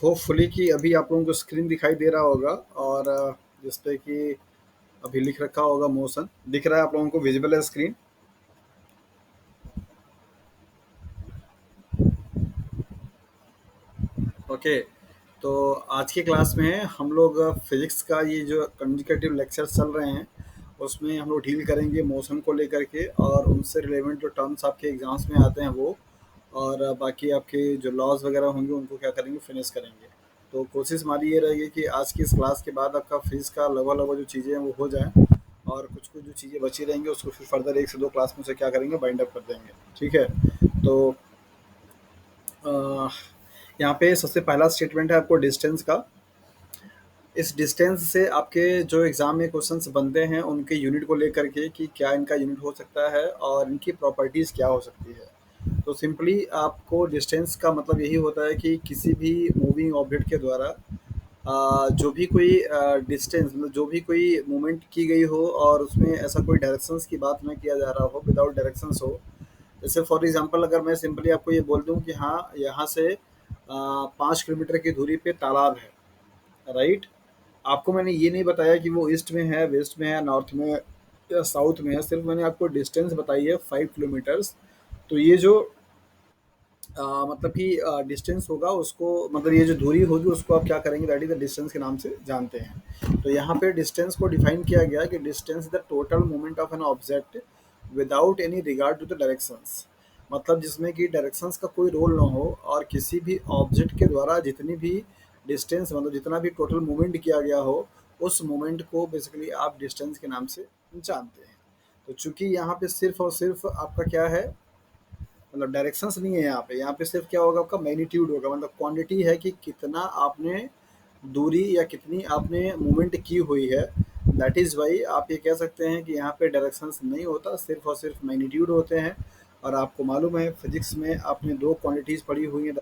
Hopefully कि अभी आप लोगों को स्क्रीन दिखाई दे रहा होगा और जिस पे कि अभी लिख रखा होगा मोशन दिख रहा है आप लोगों को, विजिबल है स्क्रीन। ओके। तो आज की क्लास में हम लोग फिजिक्स का ये जो कम्युनिकेटिव लेक्चर चल रहे हैं उसमें हम लोग डील करेंगे मोशन को लेकर के और उनसे रिलेवेंट जो टर्म्स आपके एग्जाम्स में आते हैं वो, और बाकी आपके जो लॉज वगैरह होंगे उनको क्या करेंगे, फिनिश करेंगे। तो कोशिश हमारी ये रहेगी कि आज की इस क्लास के बाद आपका फिजिक्स का लगभग लगभग जो चीज़ें हैं वो हो जाए, और कुछ कुछ जो चीज़ें बची रहेंगी उसको फिर फर्दर एक से दो क्लास में से क्या करेंगे, बाइंड अप कर देंगे। ठीक है। तो अ, यहाँ पे सबसे पहला स्टेटमेंट है आपको डिस्टेंस का। इस डिस्टेंस से आपके जो एग्ज़ाम में क्वेश्चंस बनते हैं उनके यूनिट को लेकर के कि क्या इनका यूनिट हो सकता है और इनकी प्रॉपर्टीज़ क्या हो सकती है। तो सिंपली आपको डिस्टेंस का मतलब यही होता है कि किसी भी मूविंग ऑब्जेक्ट के द्वारा जो भी कोई डिस्टेंस मतलब जो भी कोई मूवमेंट की गई हो और उसमें ऐसा कोई डायरेक्शंस की बात ना किया जा रहा हो, विदाउट डायरेक्शंस हो। जैसे फॉर एग्जांपल अगर मैं सिंपली आपको ये बोल दूं कि हाँ यहाँ से 5 किलोमीटर की दूरी पे तालाब है, राइट। आपको मैंने ये नहीं बताया कि वो ईस्ट में है, वेस्ट में है, नॉर्थ में है या साउथ में है, सिर्फ मैंने आपको डिस्टेंस बताई है 5 किलोमीटर्स। तो ये जो मतलब कि डिस्टेंस होगा उसको, मतलब ये जो दूरी होगी उसको आप क्या करेंगे, दैट इज द डिस्टेंस के नाम से जानते हैं। तो यहाँ पे डिस्टेंस को डिफाइन किया गया कि distance the total movement of an object without any regard to the directions. मतलब जिसमें कि डायरेक्शंस का कोई रोल ना हो और किसी भी ऑब्जेक्ट के द्वारा जितनी भी डिस्टेंस मतलब जितना भी टोटल मूवमेंट किया गया हो उस मूवमेंट को बेसिकली आप डिस्टेंस के नाम से जानते हैं। तो चूंकि यहाँ पे सिर्फ और सिर्फ आपका क्या है, मतलब डायरेक्शंस नहीं है यहाँ पे सिर्फ क्या होगा, आपका मैग्नीट्यूड होगा, मतलब क्वांटिटी है कि कितना आपने दूरी या कितनी आपने मूवमेंट की हुई है। दैट इज़ वाई आप ये कह सकते हैं कि यहाँ पे डायरेक्शंस नहीं होता, सिर्फ और सिर्फ मैग्नीट्यूड होते हैं। और आपको मालूम है फिजिक्स में आपने दो क्वांटिटीज़ पढ़ी हुई हैं,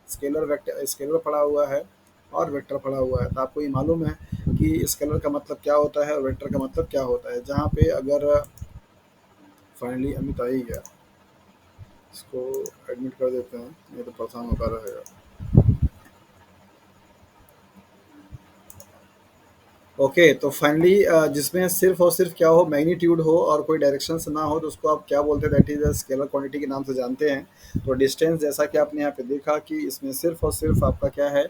स्केलर वेक्टर, स्केलर पढ़ा हुआ है और वेक्टर पढ़ा हुआ है। तो आपको ये मालूम है कि स्केलर का मतलब क्या होता है और वेक्टर का मतलब क्या होता है। जहाँ पे अगर फाइनली अमित आ ही गया, इसको एडमिट कर देते हैं, नहीं तो परेशान होता रहेगा। ओके। तो फाइनली जिसमें सिर्फ और सिर्फ क्या हो, मैग्नीट्यूड हो और कोई डायरेक्शंस ना हो, तो उसको आप क्या बोलते हैं, that is a scalar quantity के नाम से जानते हैं। तो डिस्टेंस जैसा कि आपने यहाँ पे देखा कि इसमें सिर्फ और सिर्फ आपका क्या है,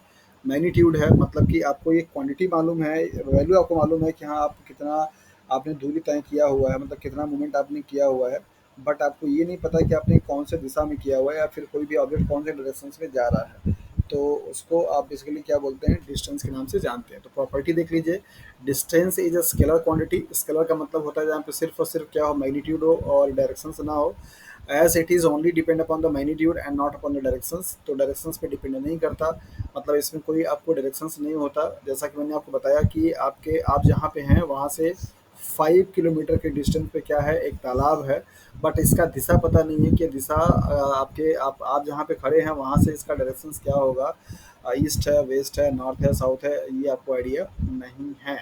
मैग्नीट्यूड है। मतलब कि आपको ये क्वांटिटी मालूम है, वैल्यू आपको मालूम है कि हाँ आप कितना आपने दूरी तय किया हुआ है, मतलब कितना मूवमेंट आपने किया हुआ है। बट आपको ये नहीं पता कि आपने कौन से दिशा में किया हुआ है या फिर कोई भी ऑब्जेक्ट कौन से डायरेक्शन में जा रहा है। तो उसको आप बेसिकली क्या बोलते हैं, डिस्टेंस के नाम से जानते हैं। तो प्रॉपर्टी देख लीजिए, distance is a scalar quantity. Scalar का मतलब होता है जहाँ पे सिर्फ और सिर्फ क्या हो, मैग्नीट्यूड हो और डायरेक्शंस ना हो। As it is only depend upon the magnitude and not upon the directions. तो डायरेक्शंस पे डिपेंड नहीं करता, मतलब इसमें कोई आपको डायरेक्शंस नहीं होता। जैसा कि मैंने आपको बताया कि आपके आप जहाँ पे हैं वहाँ से 5 किलोमीटर के डिस्टेंस पे क्या है, एक तालाब है। बट इसका दिशा पता नहीं है कि दिशा आपके आप जहाँ पे खड़े हैं वहाँ से इसका डायरेक्शंस क्या होगा, ईस्ट है, वेस्ट है, नॉर्थ है, साउथ है, ये आपको आइडिया नहीं है।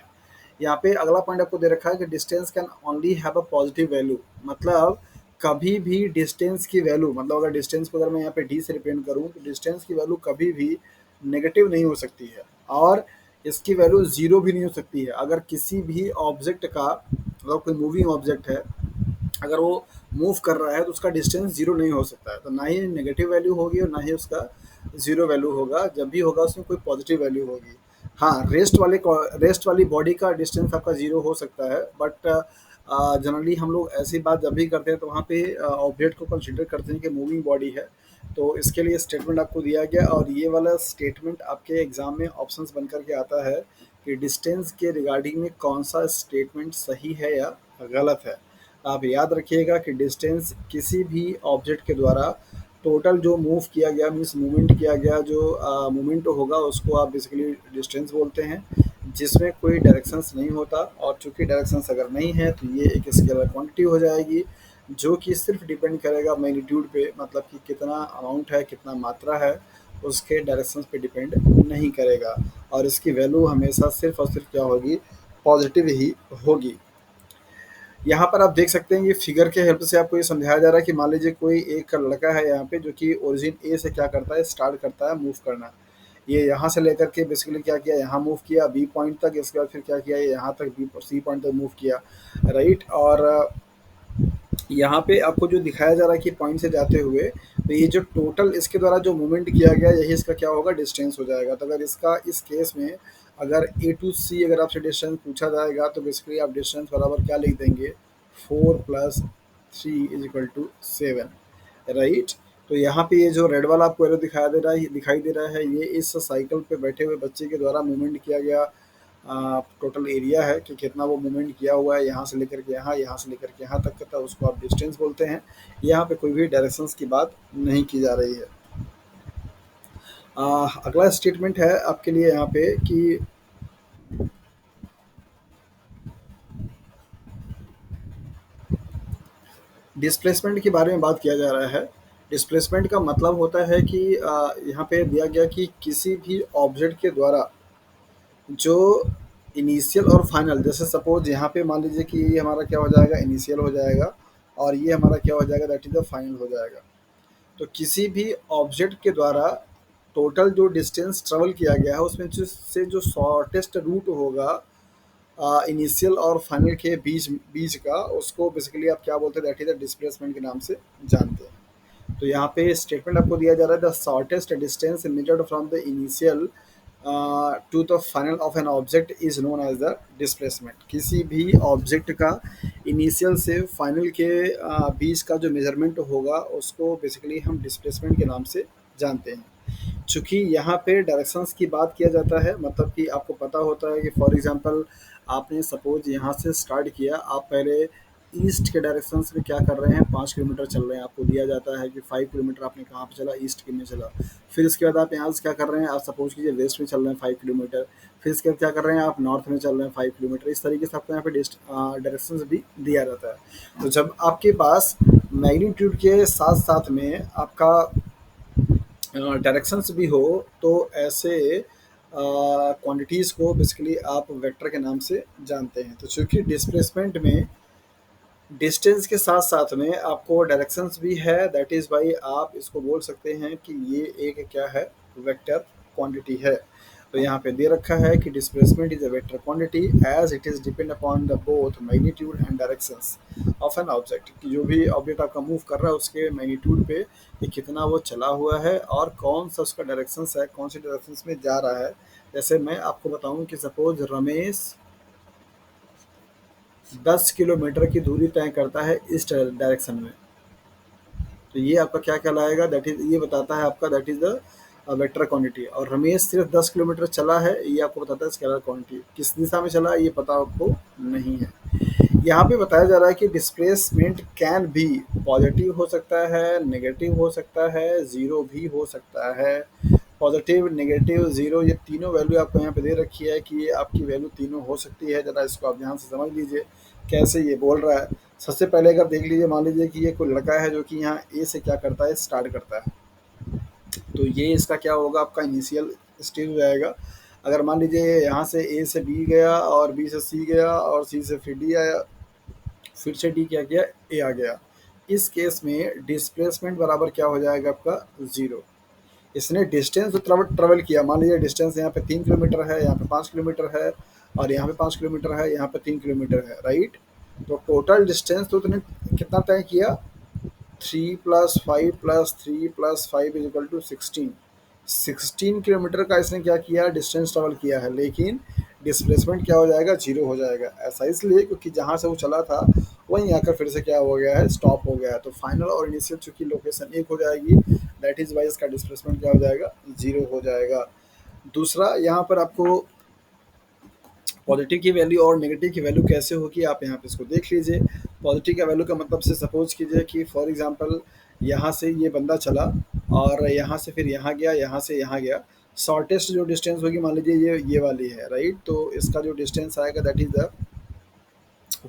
यहाँ पे अगला पॉइंट आपको दे रखा है कि distance can only have a positive value. मतलब कभी भी डिस्टेंस की वैल्यू, मतलब अगर डिस्टेंस को अगर मैं यहाँ पे डी से रिप्रेजेंट करूँ तो डिस्टेंस की वैल्यू कभी भी नेगेटिव नहीं हो सकती है, और इसकी वैल्यू जीरो भी नहीं हो सकती है। अगर किसी भी ऑब्जेक्ट का, अगर कोई मूविंग ऑब्जेक्ट है, अगर वो मूव कर रहा है तो उसका डिस्टेंस जीरो नहीं हो सकता है। तो ना ही नेगेटिव वैल्यू होगी और ना ही उसका जीरो वैल्यू होगा। जब भी होगा उसमें कोई पॉजिटिव वैल्यू होगी। हाँ, रेस्ट वाली बॉडी का डिस्टेंस आपका जीरो हो सकता है, बट जनरली हम लोग ऐसी बात जब भी करते हैं तो वहाँ पे ऑब्जेक्ट को कंसिडर करते हैं कि मूविंग बॉडी है। तो इसके लिए स्टेटमेंट आपको दिया गया, और ये वाला स्टेटमेंट आपके एग्जाम में ऑप्शंस बन करके आता है कि डिस्टेंस के रिगार्डिंग में कौन सा स्टेटमेंट सही है या गलत है। आप याद रखिएगा कि डिस्टेंस किसी भी ऑब्जेक्ट के द्वारा टोटल जो मूव किया गया, मीन्स मूवमेंट किया गया जो मूवमेंट होगा उसको आप बेसिकली डिस्टेंस बोलते हैं, जिसमें कोई डायरेक्शंस नहीं होता। और चूंकि डायरेक्शंस अगर नहीं है तो ये एक स्केलर क्वांटिटी हो जाएगी, जो कि सिर्फ डिपेंड करेगा मैग्नीट्यूड पे, मतलब कि कितना अमाउंट है, कितना मात्रा है, उसके डायरेक्शंस पे डिपेंड नहीं करेगा। और इसकी वैल्यू हमेशा सिर्फ और सिर्फ क्या होगी, पॉजिटिव ही होगी। यहाँ पर आप देख सकते हैं ये फिगर के हेल्प से आपको ये समझाया जा रहा है कि मान लीजिए कोई एक लड़का है यहाँ पे जो कि ओरिजिन ए से क्या करता है, स्टार्ट करता है मूव करना। ये यहाँ से लेकर के बेसिकली क्या किया, यहाँ मूव किया बी पॉइंट तक, इसके बाद फिर क्या किया, ये यहाँ तक बी सी पॉइंट तक मूव किया, राइट। और यहाँ पे आपको जो दिखाया जा रहा है कि पॉइंट से जाते हुए, तो ये जो टोटल इसके द्वारा जो मूवमेंट किया गया, यही इसका क्या होगा, डिस्टेंस हो जाएगा। तो अगर इसका इस केस में अगर ए टू सी अगर आपसे डिस्टेंस पूछा जाएगा, तो बेसिकली आप डिस्टेंस बराबर क्या लिख देंगे, 4 + 3 = 7, राइट। तो यहाँ पे ये जो रेड वाला आपको एरो दिखाई दे रहा है, ये इस साइकिल पे बैठे हुए बच्चे के द्वारा मूवमेंट किया गया टोटल एरिया है कि कितना वो मूवमेंट किया हुआ है, यहाँ से लेकर के यहाँ से लेकर के यहाँ तक का, उसको आप डिस्टेंस बोलते हैं। यहाँ पे कोई भी डायरेक्शंस की बात नहीं की जा रही है। अगला स्टेटमेंट है आपके लिए यहाँ पे कि डिस्प्लेसमेंट के बारे में बात किया जा रहा है। डिस्प्लेसमेंट का मतलब होता है कि यहाँ पे दिया गया कि किसी भी ऑब्जेक्ट के द्वारा जो इनिशियल और फाइनल, जैसे सपोज यहाँ पे मान लीजिए कि ये हमारा क्या हो जाएगा, इनिशियल हो जाएगा, और ये हमारा क्या हो जाएगा, दैट इज द फाइनल हो जाएगा। तो किसी भी ऑब्जेक्ट के द्वारा टोटल जो डिस्टेंस ट्रेवल किया गया है, उसमें से जो शॉर्टेस्ट रूट होगा इनिशियल और फाइनल के बीच बीच का, उसको बेसिकली आप क्या बोलते हैं, दैट इज द डिस्प्लेसमेंट के नाम से जानते हैं। तो यहाँ पे स्टेटमेंट आपको दिया जा रहा है, the shortest distance measured from the initial to the final of an object is known as the displacement. किसी भी ऑब्जेक्ट का इनिशियल से फाइनल के बीच का जो मेजरमेंट होगा, उसको बेसिकली हम डिस्प्लेसमेंट के नाम से जानते हैं। चूँकि यहाँ पे डायरेक्शंस की बात किया जाता है, मतलब कि आपको पता होता है कि फॉर एग्जांपल आपने सपोज यहाँ से स्टार्ट किया, आप पहले ईस्ट के डायरेक्शंस में क्या कर रहे हैं, 5 किलोमीटर चल रहे हैं, आपको दिया जाता है कि 5 किलोमीटर आपने कहाँ पे चला, ईस्ट के में चला। फिर इसके बाद आप यहाँ से क्या कर रहे हैं, आप सपोज कीजिए वेस्ट में चल रहे हैं 5 किलोमीटर। फिर इसके बाद क्या कर रहे हैं, आप नॉर्थ में चल रहे हैं 5 किलोमीटर। इस तरीके से आपको यहाँ पे डायरेक्शंस भी दिया जाता है। तो जब आपके पास मैग्नीट्यूड के साथ साथ में आपका डायरेक्शंस भी हो, तो ऐसे क्वांटिटीज़ को बेसिकली आप वेक्टर के नाम से जानते हैं। तो चूँकि डिस्प्लेसमेंट में डिस्टेंस के साथ साथ में आपको डायरेक्शंस भी है, दैट इज़ वाई आप इसको बोल सकते हैं कि ये एक क्या है, वेक्टर क्वांटिटी है। तो यहाँ पे दे रखा है कि displacement is a vector quantity as it is depend upon the both magnitude and directions of an object, कि जो भी ऑब्जेक्ट आपका मूव कर रहा है उसके मैग्नीट्यूड पे कि कितना वो चला हुआ है और कौन सा उसका डायरेक्शंस है, कौन सी डायरेक्शंस में जा रहा है। जैसे मैं आपको बताऊं कि सपोज रमेश 10 किलोमीटर की दूरी तय करता है इस डायरेक्शन में, तो ये आपका क्या कहलाएगा, दैट इज, ये बताता है आपका, that is the vector quantity. और रमेश सिर्फ 10 किलोमीटर चला है, ये आपको बताता है स्केलर क्वांटिटी। किस दिशा में चला है ये पता आपको नहीं है। यहाँ पे बताया जा रहा है कि डिस्प्लेसमेंट कैन भी पॉजिटिव हो सकता है, नेगेटिव हो सकता है, ज़ीरो भी हो सकता है। पॉजिटिव, नेगेटिव, ज़ीरो, ये तीनों वैल्यू आपको यहाँ पे दे रखी है कि ये आपकी वैल्यू तीनों हो सकती है। ज़रा इसको आप ध्यान से समझ लीजिए कैसे ये बोल रहा है। सबसे पहले अगर देख लीजिए, मान लीजिए कि ये कोई लड़का है जो कि यहाँ ए से क्या करता है, स्टार्ट करता है, तो ये इसका क्या होगा, आपका इनिशियल स्टेज हो जाएगा। अगर मान लीजिए यहाँ से ए से बी गया और बी से सी गया और सी से फिर डी आया, फिर से डी क्या किया, ए आ गया, इस केस में डिस्प्लेसमेंट बराबर क्या हो जाएगा आपका, ज़ीरो। इसने डिस्टेंस जो ट्रेवल किया, मान लीजिए डिस्टेंस यहाँ पे 3 किलोमीटर है, यहाँ पे 5 किलोमीटर है, और यहाँ पे 5 किलोमीटर है, यहाँ पे 3 किलोमीटर है, राइट। तो टोटल डिस्टेंस तो उसने कितना तय किया, 3 + 5 + 3 + 5 = 16। 16 किलोमीटर का इसने क्या किया, डिस्टेंस ट्रेवल किया है, लेकिन डिस्प्लेसमेंट क्या हो जाएगा, जीरो हो जाएगा। ऐसा इसलिए क्योंकि जहाँ से वो चला था वहीं आकर फिर से क्या हो गया है, स्टॉप हो गया है। तो फाइनल और इनिशियल चूंकि लोकेशन एक हो जाएगी, दैट इज़ वाई इसका डिस्प्लेसमेंट क्या हो जाएगा, जीरो हो जाएगा। दूसरा, यहाँ पर आपको पॉजिटिव की वैल्यू और नेगेटिव की वैल्यू कैसे होगी, आप यहाँ पे इसको देख लीजिए। पॉजिटिव का वैल्यू का मतलब से सपोज कीजिए कि फॉर एग्जांपल यहाँ से ये बंदा चला और यहाँ से फिर यहाँ गया, यहाँ से यहाँ गया, शॉर्टेस्ट जो डिस्टेंस होगी मान लीजिए ये वाली है, राइट। तो इसका जो डिस्टेंस आएगा दैट इज़ द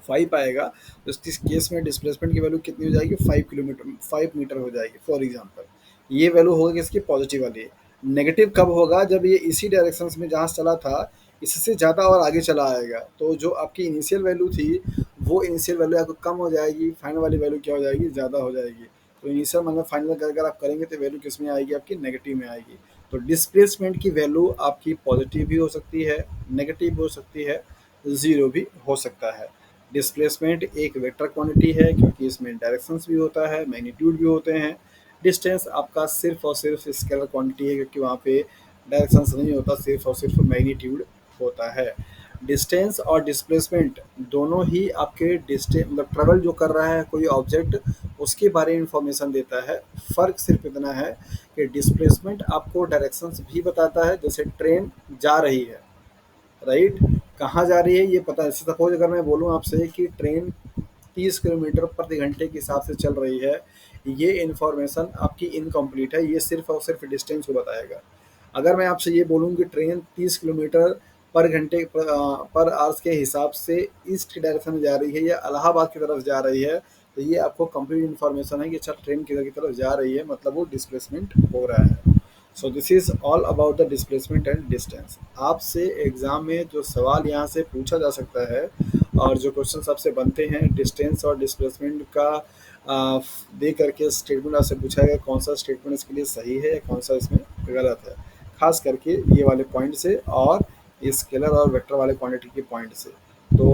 5 आएगा। तो इस केस में डिस्प्लेसमेंट की वैल्यू कितनी हो जाएगी, 5 किलोमीटर, 5 मीटर हो जाएगी फॉर एग्जांपल। ये वैल्यू होगी इसकी पॉजिटिव वाली। नेगेटिव कब होगा, जब ये इसी डायरेक्शन में जहाँ से चला था इससे ज़्यादा और आगे चला आएगा, तो जो आपकी इनिशियल वैल्यू थी वो इनिशियल वैल्यू आपको कम हो जाएगी, फाइनल वाली वैल्यू क्या हो जाएगी, ज़्यादा हो जाएगी। तो इनिशियल मतलब फाइनल अगर आप करेंगे तो वैल्यू किस में आएगी, आपकी नेगेटिव में आएगी। तो डिस्प्लेसमेंट की वैल्यू आपकी पॉजिटिव भी हो सकती है, नेगेटिव भी हो सकती है, ज़ीरो भी हो सकता है। डिस्प्लेसमेंट एक वेक्टर क्वांटिटी है क्योंकि इसमें डायरेक्शंस भी होता है, मैग्नीट्यूड भी होते हैं। डिस्टेंस आपका सिर्फ और सिर्फ स्केलर क्वांटिटी है क्योंकि वहाँ पे डायरेक्शंस नहीं होता, सिर्फ और सिर्फ मैग्नीट्यूड होता है। डिस्टेंस और डिस्प्लेसमेंट दोनों ही आपके डिस्टेंस मतलब ट्रेवल जो कर रहा है कोई ऑब्जेक्ट, उसके बारे में इंफॉर्मेशन देता है। फ़र्क सिर्फ इतना है कि डिस्प्लेसमेंट आपको डायरेक्शंस भी बताता है, जैसे ट्रेन जा रही है, राइट, कहाँ जा रही है ये पता है। सपोज अगर मैं बोलूँ आपसे कि ट्रेन 30 किलोमीटर प्रति घंटे के हिसाब से चल रही है, ये इन्फॉर्मेशन आपकी इनकम्प्लीट है, ये सिर्फ और सिर्फ डिस्टेंस को बताएगा। अगर मैं आपसे ये बोलूँ कि ट्रेन 30 किलोमीटर पर घंटे पर आवर्स के हिसाब से ईस्ट की डायरेक्शन में जा रही है या इलाहाबाद की तरफ जा रही है, तो ये आपको कंप्लीट इन्फॉर्मेशन है कि अच्छा ट्रेन किधर की तरफ जा रही है, मतलब वो डिस्प्लेसमेंट हो रहा है। So this is all about the displacement and distance. आपसे एग्जाम में जो सवाल यहाँ से पूछा जा सकता है और जो क्वेश्चन आपसे बनते हैं डिस्टेंस और डिस्प्लेसमेंट का दे करके स्टेटमेंट आपसे पूछा गया कौन सा स्टेटमेंट इसके लिए सही है या कौन सा इसमें गलत है, खास करके ये वाले पॉइंट से और स्केलर और वेक्टर वाले क्वांटिटी के पॉइंट से। तो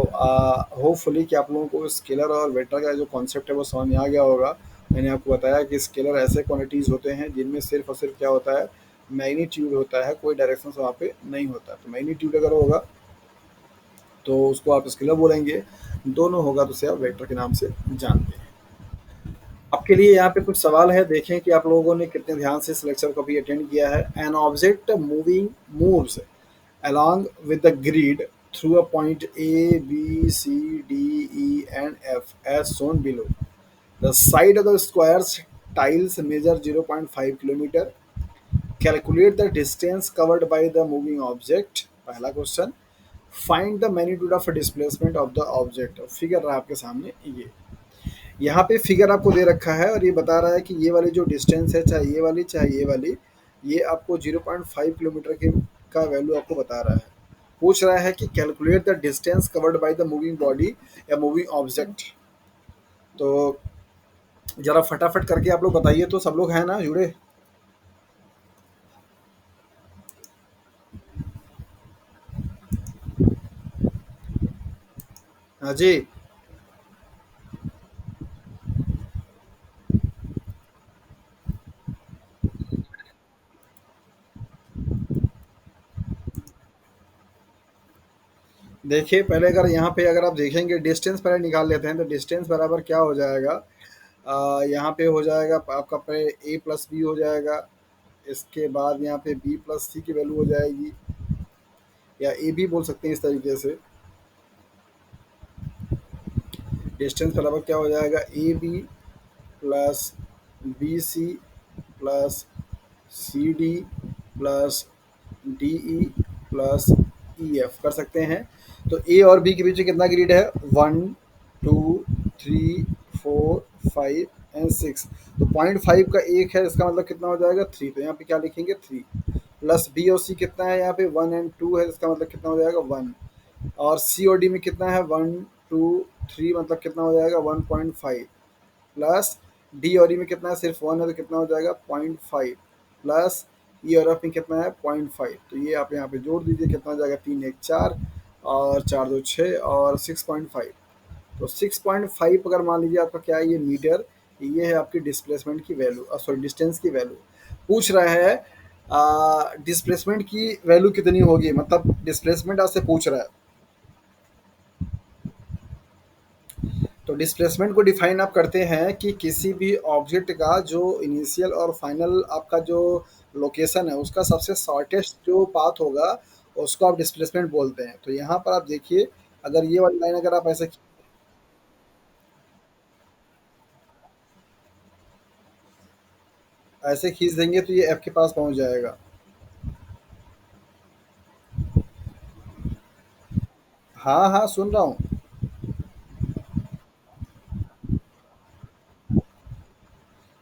होपफुली कि आप लोगों को स्केलर और वेक्टर का जो कॉन्सेप्ट है वो समझ में आ गया होगा। मैंने आपको बताया कि स्केलर ऐसे क्वांटिटीज़ होते हैं जिनमें सिर्फ और सिर्फ क्या होता है, मैग्नीट्यूड होता है, कोई डायरेक्शन वहाँ पे नहीं होता। तो मैग्नीट्यूड अगर होगा तो उसको आप स्केलर बोलेंगे, दोनों होगा तो उसे आप वेक्टर के नाम से जानते हैं। आपके लिए यहाँ पे कुछ सवाल है, देखें कि आप लोगों ने कितने ध्यान से इस लेक्चर को भी अटेंड किया है। An object moving moves along with the grid through a point A, B, C, D, E, and F as shown below. The side of the square's tiles measure 0.5 kilometer. Calculate the distance covered by the moving object. पहला question, find the magnitude of displacement of the object. Figure रहा आपके सामने ये, यहाँ पे figure आपको दे रखा है और ये बता रहा है कि ये वाली जो डिस्टेंस है, चाहे ये वाली चाहे ये वाली, ये आपको 0.5 किलोमीटर के का वैल्यू आपको बता रहा है। पूछ रहा है कि calculate the distance covered by the moving body या मूविंग ऑब्जेक्ट। तो जरा फटाफट करके आप लोग बताइए, तो सब लोग हैं ना जुड़े? हाँ जी। देखिए पहले अगर यहाँ पे अगर आप देखेंगे डिस्टेंस पहले निकाल लेते हैं, तो डिस्टेंस बराबर क्या हो जाएगा, यहाँ पे हो जाएगा आपका पहले ए प्लस बी हो जाएगा, इसके बाद यहाँ पे बी प्लस सी की वैल्यू हो जाएगी, या ए बी बोल सकते हैं इस तरीके से। डिस्टेंस बराबर क्या हो जाएगा, A B plus B C plus C D plus D E plus E F कर सकते हैं। तो ए और बी के बीच में कितना ग्रिड है, 1 2 3 4 5 एंड 6। तो 0.5 का एक है, इसका मतलब कितना हो जाएगा 3। तो यहाँ पे क्या लिखेंगे 3, प्लस बी और सी कितना है, यहाँ पे 1 एंड 2 है, इसका मतलब कितना हो जाएगा 1। और सी और डी में कितना है 1 2 3, मतलब कितना हो जाएगा 1.5, प्लस डी और ई में कितना है सिर्फ 1 है, तो कितना हो जाएगा 0.5, प्लस ई और एफ में कितना है 0.5। तो ये आप यहाँ पे जोड़ दीजिए, कितना हो जाएगा 3 1 4 और 4 2 6 और 6.5। तो 6.5 अगर मान लीजिए आपका क्या है ये मीटर, ये है आपकी डिस्प्लेसमेंट की वैल्यू, सॉरी डिस्टेंस की वैल्यू। पूछ रहा है डिस्प्लेसमेंट की वैल्यू कितनी होगी, मतलब डिस्प्लेसमेंट आपसे पूछ रहा है। तो डिस्प्लेसमेंट को डिफाइन आप करते हैं कि किसी भी ऑब्जेक्ट का जो इनिशियल और फाइनल आपका जो लोकेशन है उसका सबसे शॉर्टेस्ट जो पाथ होगा उसको आप डिस्प्लेसमेंट बोलते हैं। तो यहाँ पर आप देखिए, अगर ये वाली लाइन अगर आप ऐसे खींच देंगे तो ये एफ के पास पहुँच जाएगा। हाँ हाँ सुन रहा हूँ।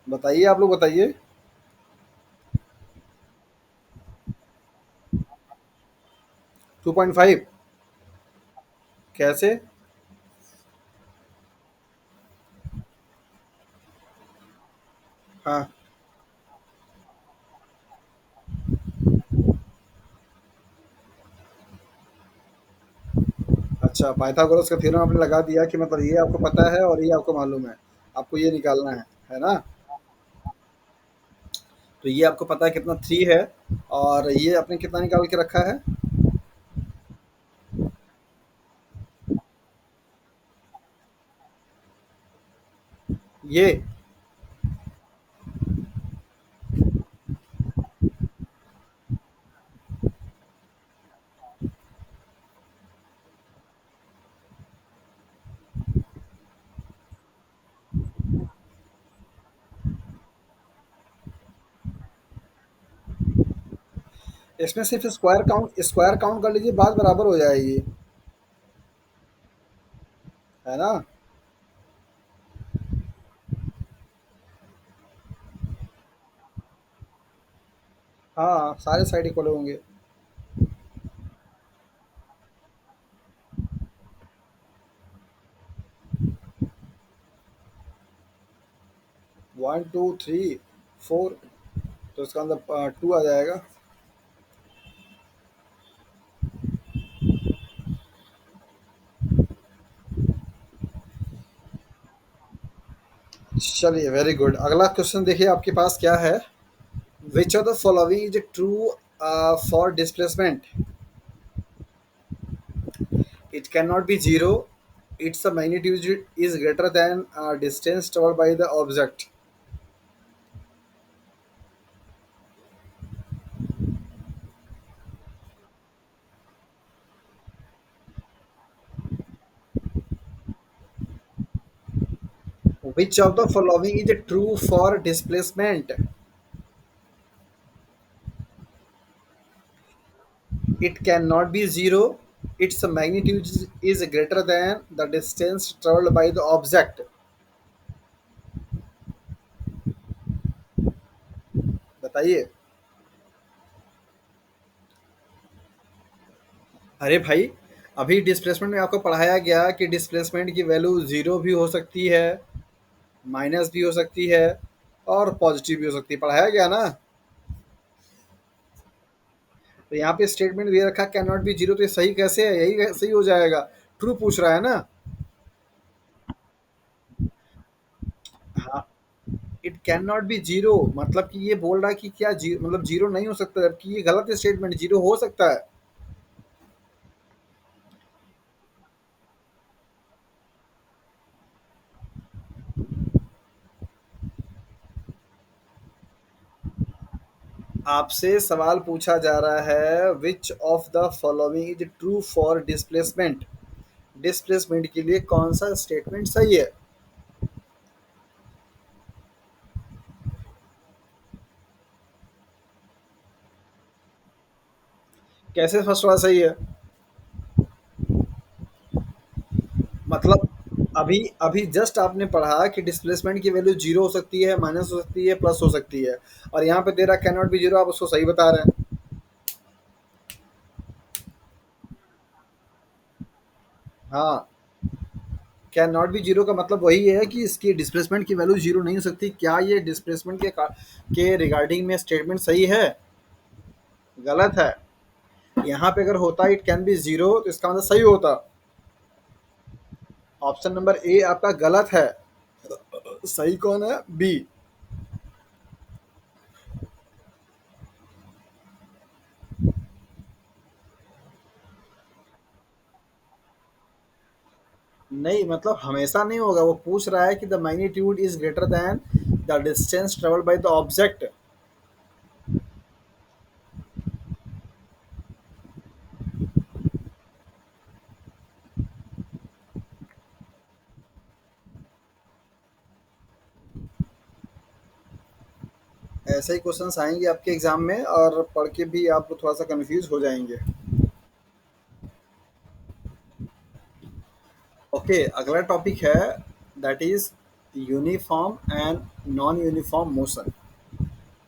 बताइए आप लोग बताइए। 2.5 कैसे? हाँ अच्छा, पाइथागोरस का थ्योरम आपने लगा दिया कि मतलब ये आपको पता है और ये आपको मालूम है, आपको ये निकालना है ना? तो ये आपको पता है कितना 3 है, और ये आपने कितना निकाल के रखा है? ये इसमें सिर्फ स्क्वायर काउंट कर लीजिए, बात बराबर हो जाएगी, है ना? हाँ, सारे साइड इक्वल होंगे। 1 2 3 4, तो इसका मतलब 2 आ जाएगा। चलिए, वेरी गुड। अगला क्वेश्चन देखिए आपके पास क्या है। Which of the following is true for displacement? It can not be zero, it's magnitude is greater than distance traveled by the object। Which of the following is true for displacement? It cannot be zero, its magnitude is greater than the distance traveled by the object। बताइए। अरे भाई, अभी displacement में आपको पढ़ाया गया कि displacement की वैल्यू जीरो भी हो सकती है, माइनस भी हो सकती है, और पॉजिटिव भी हो सकती है, पढ़ाया गया ना? तो यहाँ पे स्टेटमेंट दे रखा कैन नॉट बी जीरो, तो ये सही कैसे है? यही सही हो जाएगा, ट्रू पूछ रहा है ना। हाँ, it can not be zero मतलब कि ये बोल रहा है कि क्या मतलब जीरो नहीं हो सकता, जबकि ये गलत स्टेटमेंट, जीरो हो सकता है। आपसे सवाल पूछा जा रहा है which of the following is true for displacement. Displacement के लिए कौन सा स्टेटमेंट सही है? कैसे फर्स्ट वाला सही है? मतलब अभी अभी जस्ट आपने पढ़ा कि डिस्प्लेसमेंट की वैल्यू जीरो हो सकती है, माइनस हो सकती है, प्लस हो सकती है, और यहाँ पे दे रहा कैन नॉट बी जीरो, आप उसको सही बता रहे हैं। हाँ, कैन नॉट बी जीरो का मतलब वही है कि इसकी डिस्प्लेसमेंट की वैल्यू जीरो नहीं हो सकती। क्या ये डिस्प्लेसमेंट के रिगार्डिंग में स्टेटमेंट सही है? गलत है। यहाँ पे अगर होता इट कैन बी जीरो, तो इसका मतलब सही होता। ऑप्शन नंबर ए आपका गलत है। सही कौन है? बी। नहीं, मतलब हमेशा नहीं होगा, वो पूछ रहा है कि the magnitude is greater than the distance travelled by the object. ऐसे ही क्वेश्चंस आएंगे आपके एग्जाम में, और पढ़ के भी आप थोड़ा सा कंफ्यूज हो जाएंगे। ओके, अगला टॉपिक है, that is uniform and non uniform motion.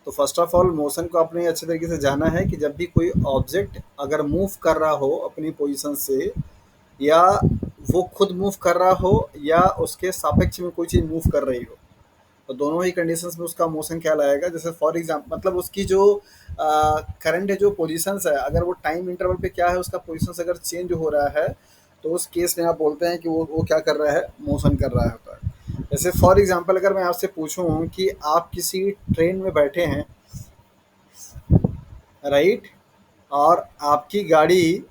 तो फर्स्ट ऑफ ऑल, मोशन को आपने अच्छे तरीके से जाना है कि जब भी कोई ऑब्जेक्ट अगर मूव कर रहा हो अपनी पोजीशन से, या वो खुद मूव कर रहा हो, या उसके सापेक्ष में कोई चीज़ मूव कर रही हो, तो दोनों ही कंडीशंस में उसका मोशन ख्याल आएगा। जैसे फॉर एग्जाम्पल, मतलब उसकी जो करंट है, जो पोजीशंस है, अगर वो टाइम इंटरवल पे क्या है, उसका पोजीशंस अगर चेंज हो रहा है, तो उस केस में आप बोलते हैं कि वो क्या कर रहा है, मोशन कर रहा होता है। जैसे फॉर एग्जांपल अगर मैं आपसे पूछूं कि आप किसी ट्रेन में बैठे हैं, राइट, और आपकी गाड़ी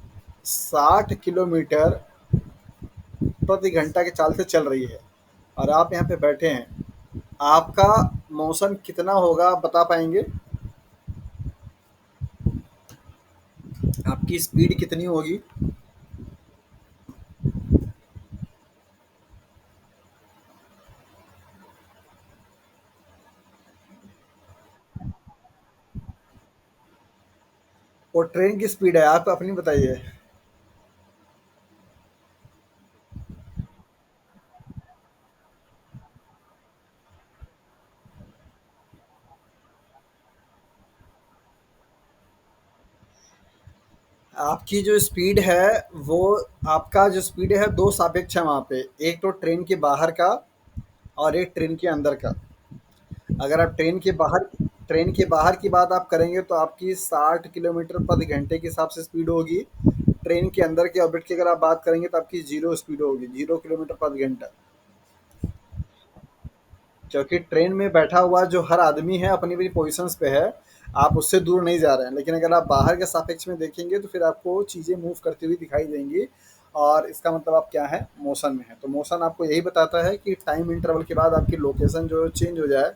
60 किलोमीटर प्रति घंटा की चाल से चल रही है और आप यहाँ पे बैठे हैं, आपका मोशन कितना होगा आप बता पाएंगे? आपकी स्पीड कितनी होगी? और ट्रेन की स्पीड है, आप अपनी बताइए। आपकी जो स्पीड है वो, आपका जो स्पीड है दो सापेक्ष है वहाँ पे, एक तो ट्रेन के बाहर का और एक ट्रेन के अंदर का। अगर आप ट्रेन के बाहर की बात आप करेंगे तो आपकी 60 किलोमीटर प्रति घंटे के हिसाब से स्पीड होगी। ट्रेन के अंदर के ऑर्बिट की अगर आप बात करेंगे तो आपकी जीरो स्पीड होगी, 0 किलोमीटर प्रति घंटा। क्योंकि ट्रेन में बैठा हुआ जो हर आदमी है अपनी अपनी पोजिशंस पे है, आप उससे दूर नहीं जा रहे हैं। लेकिन अगर आप बाहर के सापेक्ष में देखेंगे तो फिर आपको चीज़ें मूव करती हुई दिखाई देंगी, और इसका मतलब आप क्या है, मोशन में है। तो मोशन आपको यही बताता है कि टाइम इंटरवल के बाद आपकी लोकेशन जो चेंज हो जाए,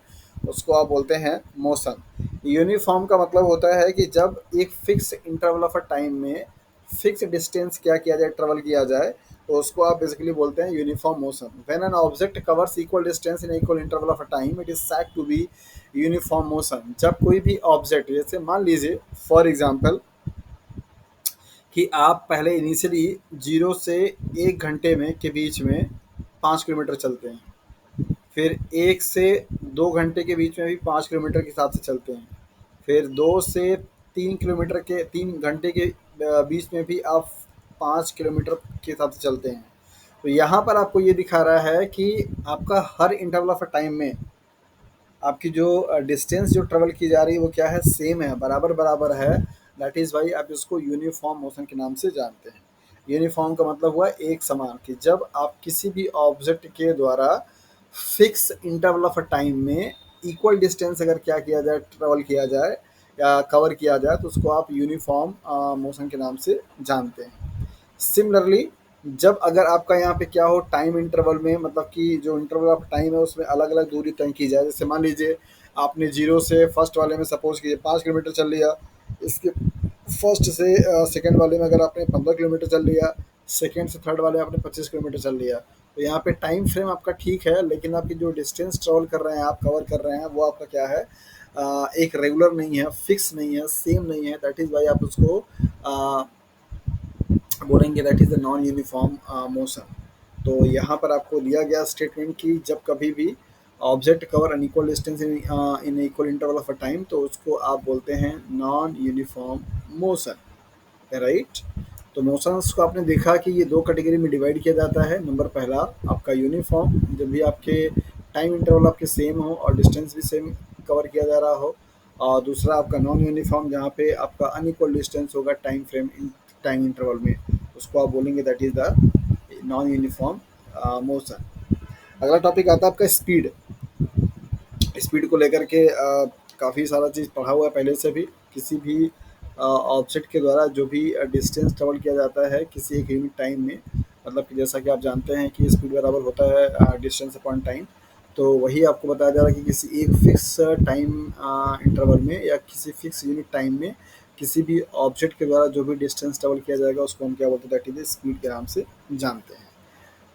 उसको आप बोलते हैं मोशन। यूनिफॉर्म का मतलब होता है कि जब एक fix interval of a time में फिक्स डिस्टेंस क्या किया जाए, ट्रेवल किया जाए, तो उसको आप बेसिकली बोलते हैं uniform motion. When an object covers equal distance in equal interval of a time, it is said to be uniform motion. जब कोई भी ऑब्जेक्ट, जैसे मान लीजिए फॉर एग्जांपल कि आप पहले इनिशियली 0 से 1 घंटे में के बीच में 5 किलोमीटर चलते हैं, फिर 1 से 2 घंटे के बीच में भी 5 किलोमीटर के हिसाब से चलते हैं, फिर 2 से 3 किलोमीटर के 3 घंटे के बीच में भी आप 5 किलोमीटर के हिसाब से चलते हैं। तो यहाँ पर आपको ये दिखा रहा है कि आपका हर इंटरवल ऑफ टाइम में आपकी जो डिस्टेंस जो ट्रेवल की जा रही है वो क्या है, सेम है, बराबर बराबर है। दैट इज़ वाई आप इसको यूनिफॉर्म मोशन के नाम से जानते हैं। यूनिफॉर्म का मतलब हुआ एक समान, कि जब आप किसी भी ऑब्जेक्ट के द्वारा फिक्स इंटरवल ऑफ टाइम में इक्वल डिस्टेंस अगर क्या किया जाए, ट्रेवल किया जाए या कवर किया जाए, तो उसको आप यूनिफॉर्म मोशन के नाम से जानते हैं। सिमिलरली जब अगर आपका यहाँ पे क्या हो, टाइम इंटरवल में, मतलब कि जो इंटरवल ऑफ टाइम है उसमें अलग अलग दूरी तय की जाए। जैसे मान लीजिए आपने जीरो से फर्स्ट वाले में सपोज कीजिए 5 किलोमीटर चल लिया, इसके फर्स्ट से सेकंड वाले में अगर आपने 15 किलोमीटर चल लिया, सेकंड से थर्ड वाले में आपने 25 किलोमीटर चल लिया, तो यहाँ पे टाइम फ्रेम आपका ठीक है, लेकिन आपकी जो डिस्टेंस ट्रेवल कर रहे हैं, आप कवर कर रहे हैं, वो आपका क्या है, एक रेगुलर नहीं है, फिक्स नहीं है, सेम नहीं है। दैट इज़ वाई आप उसको बोलेंगे that is the non uniform motion. तो यहाँ पर आपको दिया गया स्टेटमेंट कि जब कभी भी object cover unequal distance in equal interval of a time, तो उसको आप बोलते हैं नॉन यूनिफॉर्म मोशन, राइट। तो मोशंस को आपने देखा कि ये दो कैटेगरी में डिवाइड किया जाता है। नंबर पहला आपका यूनिफॉर्म, जब भी आपके टाइम इंटरवल आपके सेम हो और डिस्टेंस भी सेम कवर किया जा रहा हो। और दूसरा आपका नॉन यूनिफॉर्म, जहाँ पे आपका अनइक्वल डिस्टेंस होगा time frame in time interval में, उसको आप बोलेंगे that is the non uniform motion. अगला टॉपिक आता है आपका स्पीड। स्पीड को लेकर के काफ़ी सारा चीज़ पढ़ा हुआ है पहले से भी। किसी भी ऑब्जेक्ट के द्वारा जो भी डिस्टेंस ट्रेवल किया जाता है किसी एक यूनिट टाइम में, मतलब कि जैसा कि आप जानते हैं कि स्पीड बराबर होता है डिस्टेंस अपॉन टाइम। तो वही आपको बताया जा रहा है कि किसी एक फिक्स टाइम इंटरवल में या किसी फिक्स यूनिट टाइम में किसी भी ऑब्जेक्ट के द्वारा जो भी डिस्टेंस ट्रेवल किया जाएगा उसको हम क्या बोलते हैं, दैट इज स्पीड के नाम से जानते हैं।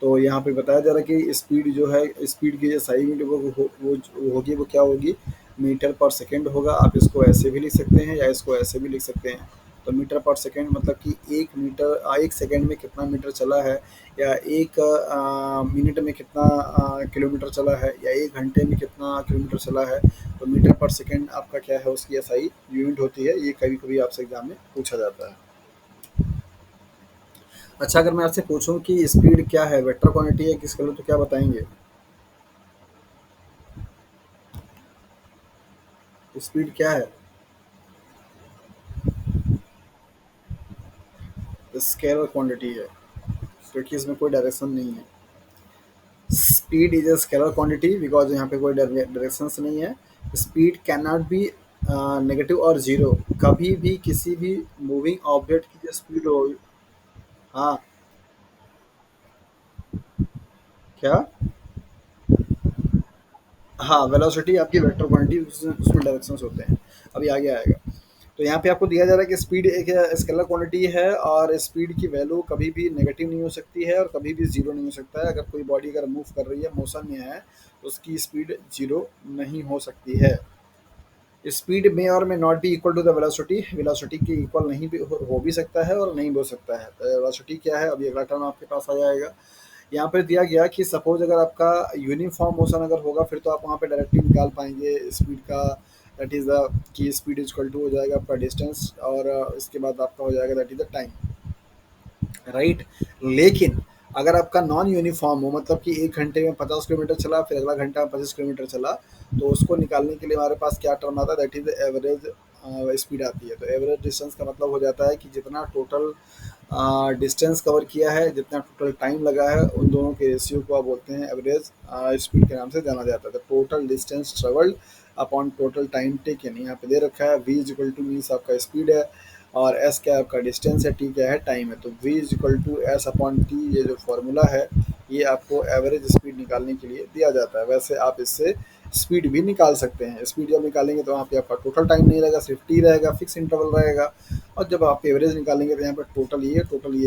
तो यहाँ पे बताया जा रहा है कि स्पीड जो है, स्पीड की जो सही यूनिट वो होगी, वो क्या होगी, मीटर पर सेकेंड होगा। आप इसको ऐसे भी लिख सकते हैं या इसको ऐसे भी लिख सकते हैं। तो मीटर पर सेकेंड मतलब कि 1 सेकेंड में कितना मीटर चला है, या 1 मिनट में कितना किलोमीटर चला है, या 1 घंटे में कितना किलोमीटर चला है। तो मीटर पर सेकेंड आपका क्या है, उसकी एसआई यूनिट होती है। ये कभी कभी आपसे एग्जाम में पूछा जाता है। अच्छा, अगर मैं आपसे पूछूं कि स्पीड क्या है, वेक्टर क्वांटिटी है कि स्केलर, तो क्या बताएंगे? स्पीड क्या है? स्केलर क्वांटिटी है। क्योंकि इसमें कोई डायरेक्शन नहीं है। Speed is a scalar quantity because यहाँ पे कोई डायरेक्शंस नहीं है। Speed can not be negative और जीरो। कभी भी किसी भी मूविंग ऑब्जेक्ट की जो स्पीड हो। हाँ। क्या? हाँ, वेलोसिटी आपकी वेक्टर क्वांटिटी, उसमें उसमें डायरेक्शंस होते हैं। अभी आगे आएगा। तो यहाँ पे आपको दिया जा रहा है कि स्पीड एक स्केलर क्वांटिटी है और स्पीड की वैल्यू कभी भी नेगेटिव नहीं हो सकती है और कभी भी जीरो नहीं हो सकता है। अगर कोई बॉडी अगर मूव कर रही है, मोशन में है, तो उसकी स्पीड जीरो नहीं हो सकती है। स्पीड में और में not be equal to the velocity. Velocity के इक्वल नहीं भी हो भी सकता है और नहीं भी हो सकता है। वेलोसिटी क्या है, अभी अगला टर्म आपके पास आ जाएगा। यहाँ पर दिया गया कि सपोज अगर आपका यूनिफॉर्म मोशन अगर होगा, फिर तो आप वहाँ पे डायरेक्टली निकाल पाएंगे स्पीड का। दैट इज़ द की स्पीड इज इक्वल टू हो जाएगा आपका डिस्टेंस, और इसके बाद आपका हो जाएगा that is the time, right. लेकिन अगर आपका नॉन यूनिफॉर्म हो, मतलब कि 1 घंटे में 50 किलोमीटर चला, फिर अगला घंटा में 25 किलोमीटर चला, तो उसको निकालने के लिए हमारे पास क्या टर्म आता है, दैट इज एवरेज स्पीड आती है। तो एवरेज डिस्टेंस का मतलब हो जाता है कि जितना टोटल डिस्टेंस कवर किया है, जितना टोटल टाइम लगा है, उन दोनों के रेशियो को आप बोलते हैं एवरेज स्पीड के नाम से जाना जाता है। तो total distance travelled upon total time taken, यहाँ पे दे रखा है v is equal two means आपका स्पीड है, और s क्या है आपका डिस्टेंस है, t क्या है टाइम है। तो v is equal to S upon T, ये जो फॉर्मूला है, ये आपको एवरेज स्पीड निकालने के लिए दिया जाता है। वैसे आप इससे स्पीड भी निकाल सकते हैं। स्पीड जब निकालेंगे तो वहाँ पे आपका टोटल टाइम नहीं रहेगा, सिर्फ टी रहेगा, फिक्स इंटरवल रहेगा। और जब आप एवरेज निकालेंगे तो यहाँ पर टोटल ये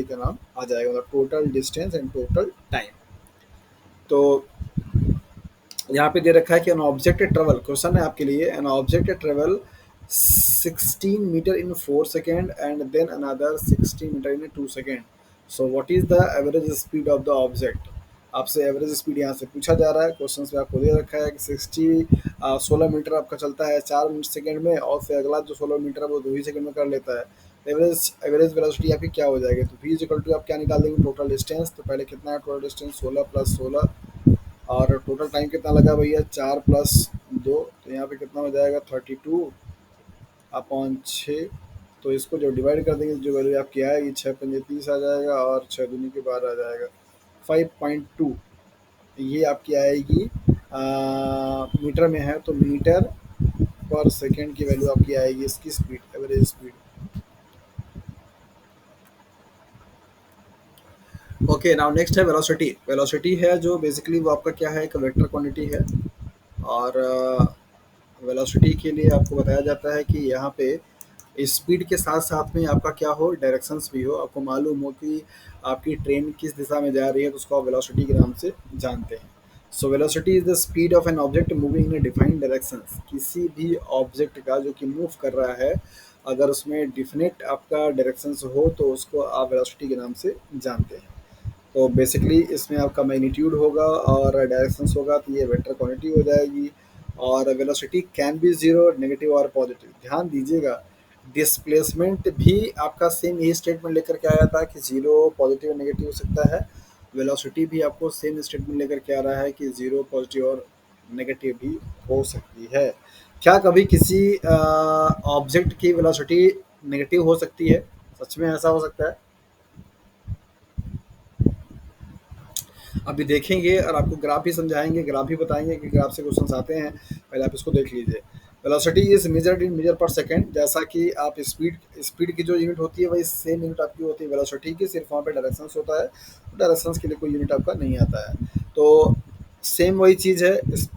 का नाम आ जाएगा, मतलब total distance and total time. तो यहाँ पे दे रखा है कि एन ऑब्जेक्ट ट्रेवल, क्वेश्चन है आपके लिए, an object travel 16 meter in 4 second and then another 60 meter in 2 second. So what is the average speed of the object. आपसे एवरेज स्पीड यहाँ से पूछा जा रहा है। क्वेश्चन में आपको दे रखा है कि 16 मीटर आपका चलता है 4 सेकेंड में, और फिर अगला जो 16 मीटर है वो 2 ही सेकेंड में कर लेता है। एवरेज एवरेज वेलोसिटी आपकी क्या हो जाएगी, तो v इज इक्वल टू आप क्या निकाल देंगे, टोटल डिस्टेंस। तो पहले कितना है टोटल डिस्टेंस, 16 + 16, और टोटल टाइम कितना लगा भैया, 4 + 2, तो यहाँ पे कितना हो जाएगा 32/6। तो इसको जब डिवाइड कर देंगे, जो वैल्यू आपकी आएगी, 6×5 = 30 आ जाएगा, और 6×2 = 12 आ जाएगा, 5.2। ये आपकी आएगी मीटर में है, तो मीटर पर सेकेंड की वैल्यू आपकी आएगी इसकी speed, average speed. Okay, now next है वेलोसिटी। वेलोसिटी है जो बेसिकली वो आपका क्या है, एक वेक्टर क्वांटिटी है। और वेलोसिटी के लिए आपको बताया जाता है कि यहाँ पे स्पीड के साथ साथ में आपका क्या हो, डायरेक्शंस भी हो। आपको मालूम हो कि आपकी ट्रेन किस दिशा में जा रही है, तो उसको आप वेलोसिटी के नाम से जानते हैं। So velocity is the speed of an object moving in defined direction. किसी भी ऑब्जेक्ट का जो कि मूव कर रहा है, अगर उसमें डिफिनेट आपका डायरेक्शंस हो, तो उसको आप वेलोसिटी के नाम से जानते हैं। तो बेसिकली इसमें आपका मैग्नीट्यूड होगा और डायरेक्शंस होगा, तो ये वेक्टर क्वांटिटी हो जाएगी। और velocity can be zero, negative और पॉजिटिव। ध्यान दीजिएगा, डिस्प्लेसमेंट भी आपका सेम यही स्टेटमेंट लेकर के आया था कि जीरो पॉजिटिव और नेगेटिव हो सकता है। वेलोसिटी भी आपको सेम स्टेटमेंट लेकर के आ रहा है कि जीरो पॉजिटिव और नेगेटिव भी हो सकती है। क्या कभी किसी ऑब्जेक्ट की वेलोसिटी नेगेटिव हो सकती है? सच में ऐसा हो सकता है? अभी देखेंगे और आपको ग्राफ भी समझाएंगे, ग्राफ भी बताएंगे कि ग्राफ से क्वेश्चन आते हैं। पहले आप इसको देख लीजिए। Velocity is measured in meter per second. जैसा कि आप स्पीड स्पीड की जो यूनिट होती है वही सेम यूनिट आपकी होती है वेलोसिटी की, सिर्फ वहाँ पे डायरेक्शंस होता है। डायरेक्शंस के लिए कोई यूनिट आपका नहीं आता है। तो सेम वही चीज़ है,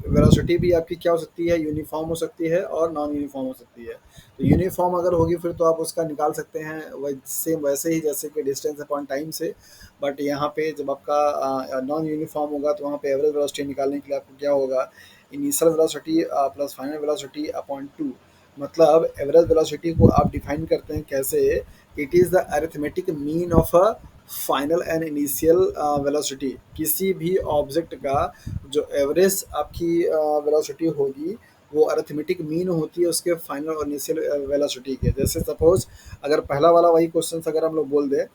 वेलोसिटी भी आपकी क्या हो सकती है, यूनिफॉर्म हो सकती है और नॉन यूनिफॉर्म हो सकती है। तो यूनिफॉर्म अगर होगी फिर तो आप उसका निकाल सकते हैं वही सेम वैसे ही जैसे कि डिस्टेंस अपॉन टाइम से। बट यहाँ पे जब आपका नॉन यूनिफॉर्म होगा, तो वहाँ पे एवरेज वेलोसिटी निकालने के लिए आपको क्या होगा, initial velocity plus final velocity upon 2। मतलब एवरेज वेलोसिटी को आप डिफाइन करते हैं कैसे, it is the arithmetic mean of a final and initial velocity. किसी भी ऑब्जेक्ट का जो एवरेज आपकी वेलोसिटी होगी, वो अरिथमेटिक मीन होती है उसके फाइनल और इनिशियल वेलोसिटी के। जैसे सपोज अगर पहला वाला वही क्वेश्चन अगर हम लोग बोल दें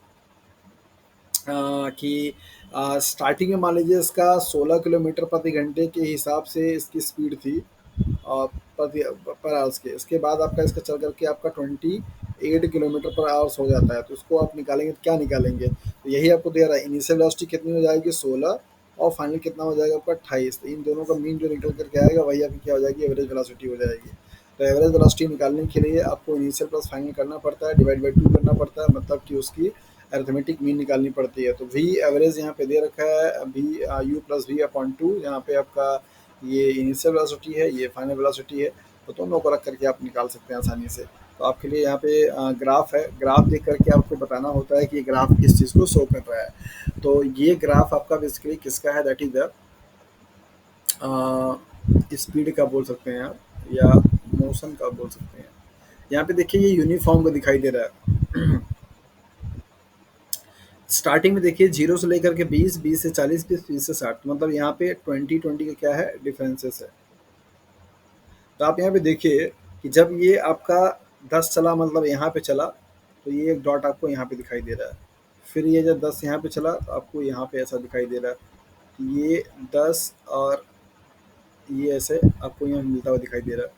कि स्टार्टिंग में मान लीजिए इसका 16 किलोमीटर प्रति घंटे के हिसाब से इसकी स्पीड थी, प्रति पर आवर्स के। इसके बाद आपका इसका चल करके आपका 28 किलोमीटर पर आवर्स हो जाता है। तो उसको आप निकालेंगे तो क्या निकालेंगे, तो यही आपको दे रहा है। इनिशियल वेलोसिटी कितनी हो जाएगी 16, और फाइनल कितना हो जाएगा आपका 28। तो इन दोनों का मीन जो निकल करके आएगा वही आपकी क्या हो जाएगी, एवरेज वेलोसिटी हो जाएगी। तो एवरेज वेलोसिटी निकालने के लिए आपको इनिशियल प्लस फाइनल करना पड़ता है, डिवाइड बाई 2 करना पड़ता है, मतलब कि उसकी अरिथमेटिक मीन निकालनी पड़ती है। तो वी एवरेज यहाँ पे दे रखा है, V U plus V upon 2, यहाँ पे आपका ये इनिशियल वेलोसिटी है, ये फाइनल वेलोसिटी है। तो दोनों को रख करके आप निकाल सकते हैं आसानी से। तो आपके लिए यहाँ पे ग्राफ है, ग्राफ देख करके आपको बताना होता है कि ये ग्राफ किस चीज़ को शो कर रहा है। तो ये ग्राफ आपका बेसिकली किसका है, दैट इज द स्पीड का बोल सकते हैं आप, या मोशन का बोल सकते हैं। यहाँ पे देखिए ये यूनिफॉर्म को दिखाई दे रहा है। स्टार्टिंग में देखिए 0 से लेकर के 20, 20 से 40, 20 से 60, मतलब यहाँ पे 20 का क्या है, डिफरेंसेस है। तो आप यहाँ पे देखिए कि जब ये आपका 10 चला, मतलब यहाँ पे चला, तो ये एक डॉट आपको यहाँ पे दिखाई दे रहा है। फिर ये जब 10 यहाँ पे चला तो आपको यहाँ पे ऐसा दिखाई दे रहा है। ये 10 और ये ऐसे आपको यहाँ मिलता हुआ दिखाई दे रहा है।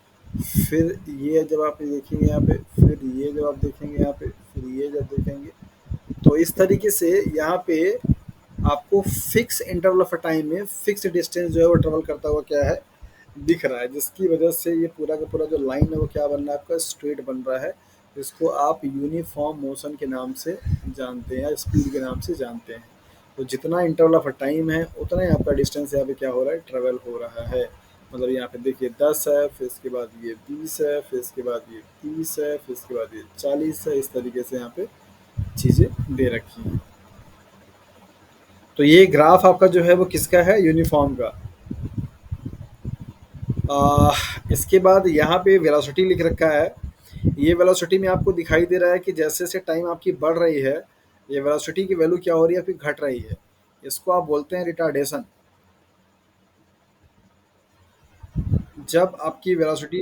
फिर ये जब आप देखेंगे यहाँ पे, फिर ये जब आप देखेंगे यहाँ पे, फिर ये जब देखेंगे, तो इस तरीके से यहाँ पे आपको फिक्स इंटरवल ऑफ टाइम में फिक्स डिस्टेंस जो है वो ट्रेवल करता हुआ क्या है, दिख रहा है। जिसकी वजह से ये पूरा का पूरा जो लाइन है वो क्या बन रहा है, आपका स्ट्रेट बन रहा है। इसको आप यूनिफॉर्म मोशन के नाम से जानते हैं, या स्पीड के नाम से जानते हैं। तो जितना इंटरवल ऑफ टाइम है उतना ही आपका डिस्टेंस यहाँ पे क्या हो रहा है, ट्रेवल हो रहा है। मतलब यहाँ पे देखिए 10 है, फिर इसके बाद ये 20 है, फिर इसके बाद ये 30 है, फिर इसके बाद ये 40 है। इस तरीके से यहाँ पे चीज़ें दे रखी हैं। तो ये ग्राफ आपका जो है वो किसका है, यूनिफॉर्म का। इसके बाद यहाँ पे वेलोसिटी लिख रखा है। ये वेलोसिटी में आपको दिखाई दे रहा है कि जैसे जैसे टाइम आपकी बढ़ रही है, ये वेलोसिटी की वैल्यू क्या हो रही है, आपकी घट रही है। इसको आप बोलते हैं रिटार्डेशन। जब आपकी वेलोसिटी,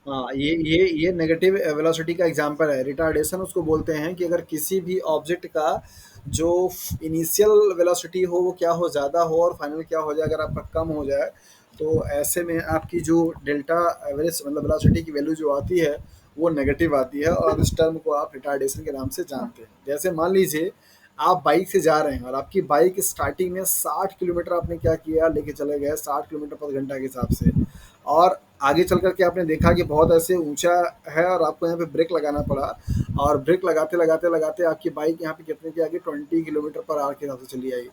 हाँ, ये नेगेटिव वेलोसिटी का एग्जांपल है। रिटार्डेशन उसको बोलते हैं कि अगर किसी भी ऑब्जेक्ट का जो इनिशियल वेलोसिटी हो वो क्या हो, ज़्यादा हो, और फाइनल क्या हो जाए, अगर आपका कम हो जाए, तो ऐसे में आपकी जो डेल्टा एवरेज मतलब वेलोसिटी की वैल्यू जो आती है वो नेगेटिव आती है, और इस टर्म को आप रिटार्डेशन के नाम से जानते हैं। जैसे मान लीजिए आप बाइक से जा रहे हैं, और आपकी बाइक स्टार्टिंग में 60 किलोमीटर आपने क्या किया, लेके चले गए 60 किलोमीटर पर घंटा के हिसाब से, और आगे चल कर के आपने देखा कि बहुत ऐसे ऊंचा है और आपको यहाँ पे ब्रेक लगाना पड़ा, और ब्रेक लगाते लगाते लगाते आपकी बाइक यहाँ पे कितने की आ गई, 20 किलोमीटर पर आवर के हिसाब से चली आई।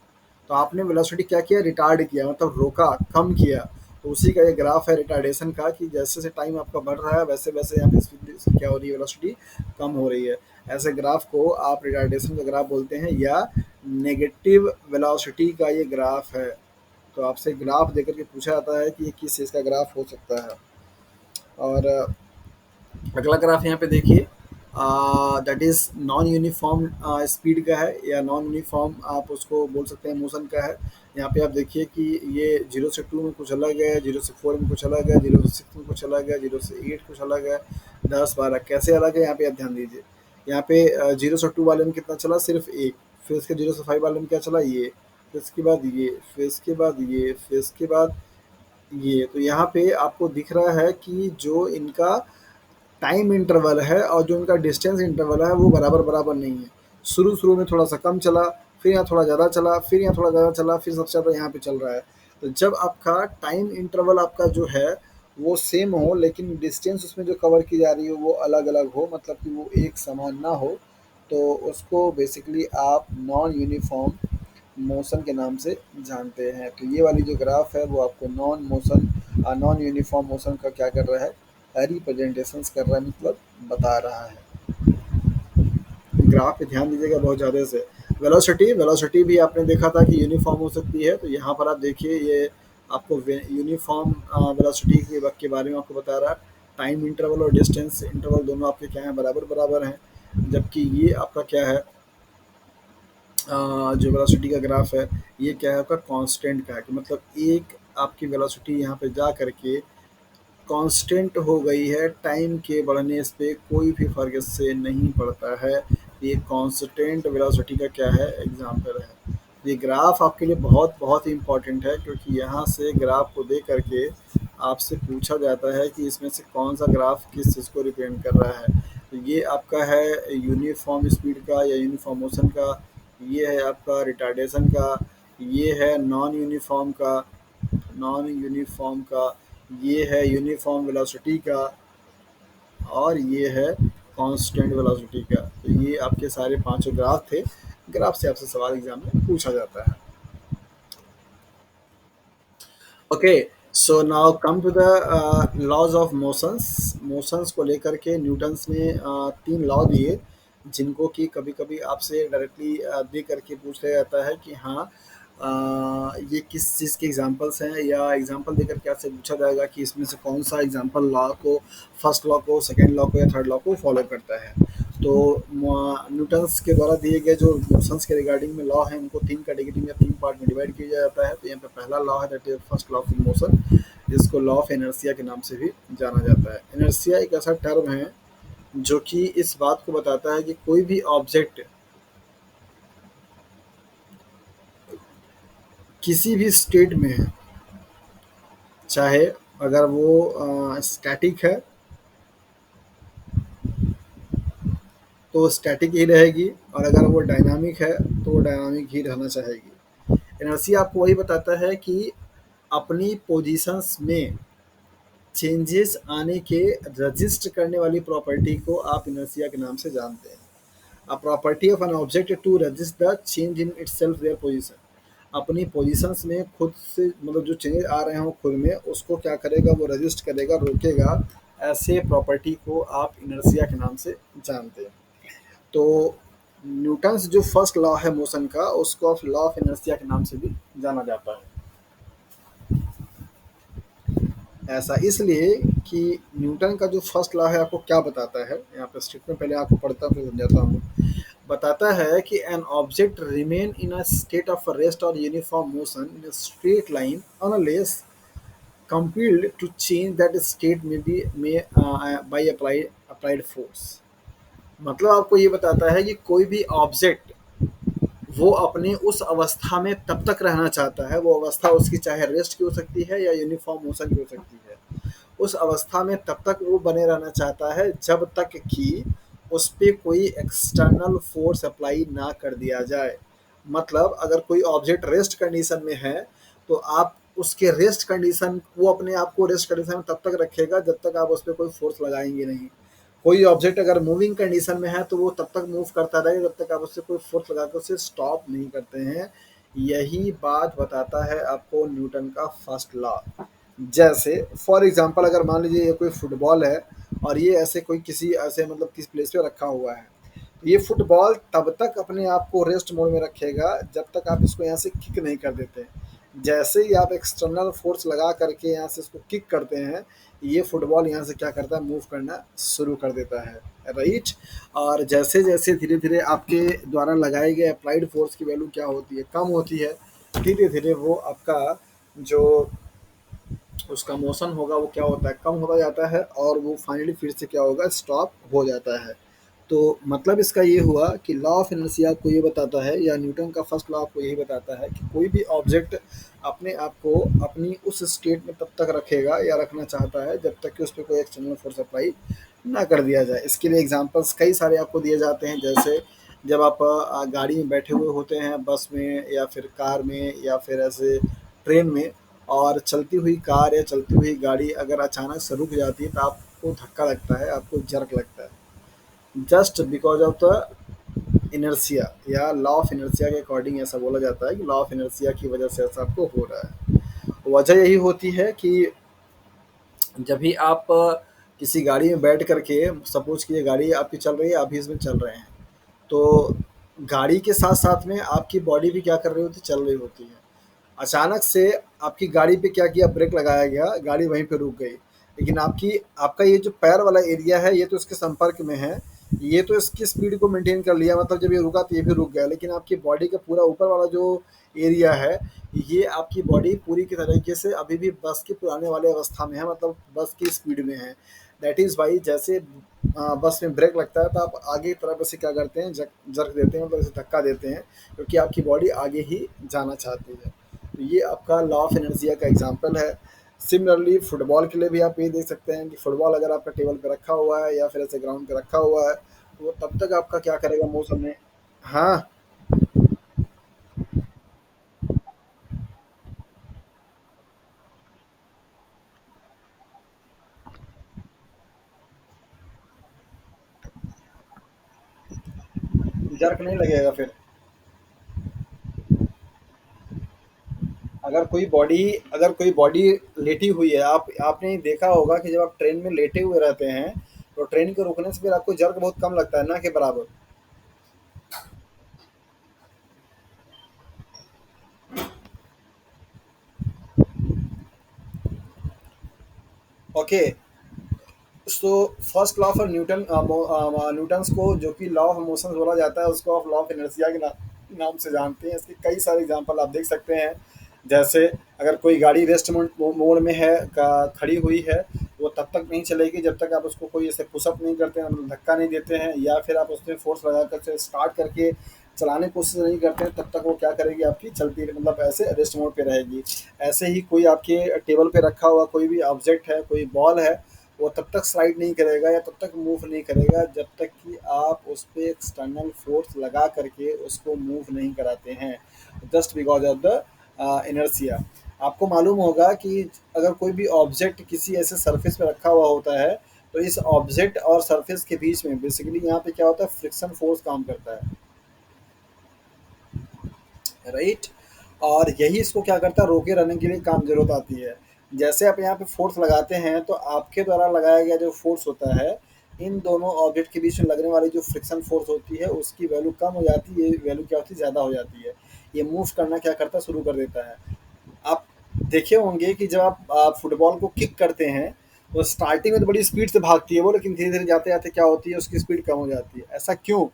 तो आपने वेलोसिटी क्या किया, रिटार्ड किया, मतलब रोका, कम किया। तो उसी का ये ग्राफ है रिटार्डेशन का, कि जैसे जैसे टाइम आपका बढ़ रहा है वैसे वैसे यहाँ पे स्पीड क्या हो रही है, वेलोसिटी कम हो रही है। ऐसे ग्राफ को आप रिटार्डेशन का ग्राफ बोलते हैं, या नेगेटिव वेलोसिटी का ये ग्राफ है। तो आपसे ग्राफ देकर के पूछा जाता है कि ये किस चीज़ का ग्राफ हो सकता है। और अगला ग्राफ यहाँ पे देखिए, that is non uniform speed का है, या नॉन यूनिफॉर्म आप उसको बोल सकते हैं मोशन का है। यहाँ पे आप देखिए कि ये 0 से 2 में कुछ अलग है, 0 से 4 में कुछ अलग है, 0 से 6 में कुछ अलग है, 0 से 8 कुछ अलग है, 10 12 कैसे अलग है, यहाँ पे आप ध्यान दीजिए। यहाँ पे 0 से 2 वाले में कितना चला, सिर्फ एक। फिर इसके 0 से 5 वाले में क्या चला, ये। फिर इसके बाद ये, फिर इसके बाद ये, फिर इसके बाद ये। तो यहाँ पे आपको दिख रहा है कि जो इनका टाइम इंटरवल है और जो इनका डिस्टेंस इंटरवल है वो बराबर बराबर नहीं है। शुरू-शुरू में थोड़ा-सा कम चला, फिर यहाँ थोड़ा ज़्यादा चला, फिर यहाँ थोड़ा ज़्यादा चला, फिर सबसे ज़्यादा यहाँ पे चल रहा है। तो जब आपका टाइम इंटरवल आपका जो है वो सेम हो, लेकिन डिस्टेंस उसमें जो कवर की जा रही है वो अलग-अलग हो, मतलब कि वो एक समान ना हो, तो उसको बेसिकली आप नॉन यूनिफ़ॉर्म मोशन के नाम से जानते हैं। तो ये वाली जो ग्राफ है वो आपको नॉन यूनिफ़ॉर्म मोशन का क्या कर रहा है, रिप्रेजेंटेशंस कर रहा है, मतलब बता रहा है। ग्राफ पे ध्यान दीजिएगा बहुत ज़्यादा से। वेलोसिटी, वेलोसिटी भी आपने देखा था कि यूनिफ़ॉर्म हो सकती है। तो यहाँ पर आप देखिए ये आपको यूनिफ़ॉर्म वेलोसिटी के बारे में आपको बता रहा है। टाइम इंटरवल और डिस्टेंस इंटरवल दोनों आपके क्या हैं, बराबर बराबर हैं। जबकि ये आपका क्या है, जो वेलोसिटी का ग्राफ है ये क्या है, आपका कांस्टेंट का है, कि मतलब एक आपकी वेलोसिटी यहाँ पे जा करके कांस्टेंट हो गई है, टाइम के बढ़ने पे कोई भी फ़र्क इससे नहीं पड़ता है। ये कांस्टेंट वेलोसिटी का क्या है, एग्जांपल है। ये ग्राफ आपके लिए बहुत बहुत ही इम्पोर्टेंट है, क्योंकि यहाँ से ग्राफ को दे करके आपसे पूछा जाता है कि इसमें से कौन सा ग्राफ किस चीज़ को रिप्रेजेंट कर रहा है, तो ये आपका है यूनिफॉर्म स्पीड का या यूनिफॉर्म मोशन का, ये है आपका रिटार्डेशन का, ये है नॉन यूनिफॉर्म का, ये है यूनिफॉर्म वेलोसिटी का, और ये है कांस्टेंट वेलोसिटी का। तो ये आपके सारे पांचों ग्राफ थे। ग्राफ से आपसे सवाल एग्जाम में पूछा जाता है। Okay, so now come to the laws of motions. Motions को लेकर के न्यूटन्स ने तीन लॉ दिए, जिनको कि कभी कभी आपसे डायरेक्टली दे करके पूछ लिया जाता है कि हाँ ये किस चीज़ के एग्जांपल्स हैं, या एग्जांपल देकर के आपसे पूछा जाएगा कि इसमें से कौन सा एग्जांपल लॉ को, फर्स्ट लॉ को, सेकेंड लॉ को या थर्ड लॉ को फॉलो करता है। तो न्यूटन्स के द्वारा दिए गए जो मोशंस के रिगार्डिंग में लॉ हैं, उनको तीन कैटेगरी में, तीन पार्ट में डिवाइड किया जाता है। तो यहाँ पे पहला लॉ है, that is first law of motion, जिसको लॉ ऑफ इनर्शिया के नाम से भी जाना जाता है। इनर्शिया एक ऐसा टर्म है जो कि इस बात को बताता है कि कोई भी ऑब्जेक्ट किसी भी स्टेट में है, चाहे अगर वो स्टैटिक है तो स्टैटिक ही रहेगी, और अगर वो डायनामिक है तो वो डायनामिक ही रहना चाहेगी। इनर्शिया आपको वही बताता है कि अपनी पोजीशंस में चेंजेस आने के रजिस्ट करने वाली प्रॉपर्टी को आप इनर्शिया के नाम से जानते हैं। A property of an object to resist the change in itself their position. अपनी पोजीशंस में खुद से मतलब जो चेंज आ रहे हो खुद में, उसको क्या करेगा, वो रजिस्ट करेगा, रोकेगा। ऐसे प्रॉपर्टी को आप इनर्शिया के नाम से जानते हैं। तो न्यूटन्स जो फर्स्ट लॉ है मोशन का, उसको लॉ ऑफ इनर्शिया के नाम से भी जाना जाता है। ऐसा इसलिए कि न्यूटन का जो फर्स्ट लॉ है आपको क्या बताता है, यहाँ पे स्टेटमेंट पहले आपको पढ़ता हूँ फिर समझाता हूँ। बताता है कि an object remain in a state of rest और uniform motion in straight line unless compelled to change that state by applied force। मतलब आपको ये बताता है कि कोई भी ऑब्जेक्ट वो अपने उस अवस्था में तब तक रहना चाहता है, वो अवस्था उसकी चाहे रेस्ट की हो सकती है या यूनिफॉर्म मोशन की हो सकती है। उस अवस्था में तब तक वो बने रहना चाहता है जब तक कि उस पे कोई एक्सटर्नल फोर्स अप्लाई ना कर दिया जाए। मतलब अगर कोई ऑब्जेक्ट रेस्ट कंडीशन में है तो आप उसके रेस्ट कंडीशन, वो अपने आप को रेस्ट कंडीशन में तब तक रखेगा जब तक आप उस पर कोई फोर्स लगाएंगे नहीं। कोई ऑब्जेक्ट अगर मूविंग कंडीशन में है तो वो तब तक मूव करता रहेगा जब तक आप उससे कोई फोर्स लगा कर उसे स्टॉप नहीं करते हैं। यही बात बताता है आपको न्यूटन का फर्स्ट लॉ। जैसे फॉर एग्जांपल अगर मान लीजिए ये कोई फुटबॉल है और ये ऐसे कोई किसी ऐसे मतलब किस प्लेस पे रखा हुआ है, तो ये फुटबॉल तब तक अपने आप को रेस्ट मोड में रखेगा जब तक आप इसको यहाँ से किक नहीं कर देते। जैसे ही आप एक्सटर्नल फोर्स लगा करके यहाँ से इसको किक करते हैं, ये फुटबॉल यहाँ से क्या करता है, मूव करना शुरू कर देता है, राइट। और जैसे जैसे धीरे धीरे आपके द्वारा लगाए गए अप्लाइड फोर्स की वैल्यू क्या होती है, कम होती है, धीरे धीरे वो आपका जो उसका मोशन होगा वो क्या होता है, कम होता जाता है, और वो फाइनली फिर से क्या होगा, स्टॉप हो जाता है। तो मतलब इसका ये हुआ कि लॉ ऑफ इनर्शिया आपको ये बताता है, या न्यूटन का फर्स्ट लॉ आपको यही बताता है कि कोई भी ऑब्जेक्ट अपने आप को अपनी उस स्टेट में तब तक रखेगा या रखना चाहता है जब तक कि उस पर कोई एक्सटर्नल फोर्स अप्लाई ना कर दिया जाए। इसके लिए एग्जांपल्स कई सारे आपको दिए जाते हैं। जैसे जब आप गाड़ी में बैठे हुए होते हैं, बस में या फिर कार में या फिर ऐसे ट्रेन में, और चलती हुई कार या चलती हुई गाड़ी अगर अचानक से रुक जाती है तो आपको धक्का लगता है, आपको जर्क लगता है, just because of the inertia, या लॉ ऑफ इनर्शिया के अकॉर्डिंग ऐसा बोला जाता है कि लॉ ऑफ इनर्शिया की वजह से ऐसा आपको हो रहा है। वजह यही होती है कि जब भी आप किसी गाड़ी में बैठ करके, सपोज कि ये गाड़ी आपकी चल रही है, आप भी इसमें चल रहे हैं, तो गाड़ी के साथ साथ में आपकी बॉडी भी क्या कर रही होती, चल रही होती है। अचानक से आपकी गाड़ी पे क्या किया, ब्रेक लगाया गया, गाड़ी वहीं पे रुक गई, लेकिन आपका ये जो पैर वाला एरिया है ये तो इसके संपर्क में है, ये तो इसकी स्पीड को मेंटेन कर लिया, मतलब जब ये रुका तो ये भी रुक गया, लेकिन आपकी बॉडी का पूरा ऊपर वाला जो एरिया है, ये आपकी बॉडी पूरी की तरीके से अभी भी बस के पुराने वाले अवस्था में है, मतलब बस की स्पीड में है। दैट इज़ वाई जैसे बस में ब्रेक लगता है तो आप आगे की तरफ ऐसे क्या करते हैं, जर्क देते हैं, मतलब ऐसे धक्का देते हैं, क्योंकि आपकी बॉडी आगे ही जाना चाहती है। तो ये आपका लॉ ऑफ इनर्शिया का एग्जांपल है। सिमिलरली फुटबॉल के लिए भी आप ये देख सकते हैं कि फुटबॉल अगर आपका टेबल पे रखा हुआ है या फिर ऐसे ग्राउंड पे रखा हुआ है, तो वो तब तक आपका क्या करेगा मौसम में। हाँ, जर्क नहीं लगेगा फिर। अगर कोई बॉडी लेटी हुई है, आप आपने देखा होगा कि जब आप ट्रेन में लेटे हुए रहते हैं, तो ट्रेन के रुकने से फिर आपको जर्क बहुत कम लगता है ना के बराबर। Okay, so first law of Newton, Newton's को जो कि लॉ ऑफ मोशन बोला जाता है, उसको आप लॉ ऑफ इनर्शिया के नाम से जानते हैं। इसके कई सारे एग्जांपल आप देख सकते हैं। जैसे अगर कोई गाड़ी रेस्ट मोड मोड में है, खड़ी हुई है, वो तब तक नहीं चलेगी जब तक आप उसको कोई ऐसे पुशअप नहीं करते हैं, मतलब धक्का नहीं देते हैं, या फिर आप उसमें फोर्स लगा कर से स्टार्ट करके चलाने की कोशिश नहीं करते हैं, तब तक वो क्या करेगी, आपकी चलती मतलब ऐसे रेस्ट मोड पे रहेगी। ऐसे ही कोई आपके टेबल पे रखा हुआ कोई भी ऑब्जेक्ट है, कोई बॉल है, वो तब तक स्लाइड नहीं करेगा या तब तक मूव नहीं करेगा जब तक कि आप उस पे एक्सटर्नल फोर्स लगा करके उसको मूव नहीं कराते हैं, just because of the inertia. आपको मालूम होगा कि अगर कोई भी ऑब्जेक्ट किसी ऐसे सरफेस पे रखा हुआ होता है, तो इस ऑब्जेक्ट और सरफेस के बीच में बेसिकली यहाँ पे क्या होता है, फ्रिक्शन फोर्स काम करता है, राइट। और यही इसको क्या करता है, रोके रहने के लिए काम जरूरत आती है। जैसे आप यहाँ पे फोर्स लगाते हैं, तो आपके द्वारा लगाया गया जो फोर्स होता है, इन दोनों ऑब्जेक्ट के बीच में लगने वाली जो फ्रिक्शन फोर्स होती है, उसकी वैल्यू कम हो जाती है, वैल्यू क्या होती है, ज़्यादा हो जाती है। ये मूव करना क्या करता है, शुरू कर देता है। आप देखे होंगे कि जब आप फुटबॉल को किक करते हैं, तो स्टार्टिंग में तो बड़ी स्पीड से भागती है वो, लेकिन धीरे धीरे जाते जाते क्या होती है, उसकी स्पीड कम हो जाती है। ऐसा क्यों?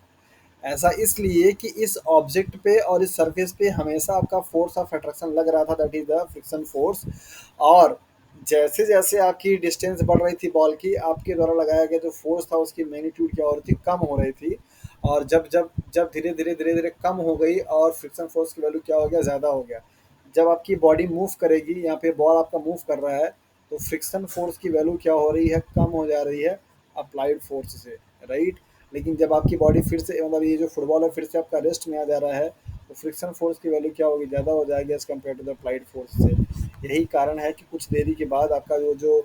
ऐसा इसलिए कि इस ऑब्जेक्ट पे और इस सरफेस पे हमेशा आपका फोर्स ऑफ अट्रैक्शन लग रहा था, that is the friction force. और जैसे जैसे आपकी डिस्टेंस बढ़ रही थी बॉल की, आपके द्वारा लगाया गया जो फोर्स था उसकी मैग्नीट्यूड क्या हो रही थी, कम हो रही थी। और जब जब जब धीरे धीरे कम हो गई और फ्रिक्शन फोर्स की वैल्यू क्या हो गया, ज़्यादा हो गया। जब आपकी बॉडी मूव करेगी, यहाँ पे बॉल आपका मूव कर रहा है, तो फ्रिक्शन फोर्स की वैल्यू क्या हो रही है, कम हो जा रही है अप्लाइड फोर्स से, राइट। लेकिन जब आपकी बॉडी फिर से मतलब ये जो फुटबॉल है फिर से आपका रेस्ट में आ जा रहा है, तो फ्रिक्शन फोर्स की वैल्यू क्या होगी, ज़्यादा हो जाएगी as compare to the applied force से। यही कारण है कि कुछ देरी के बाद आपका जो जो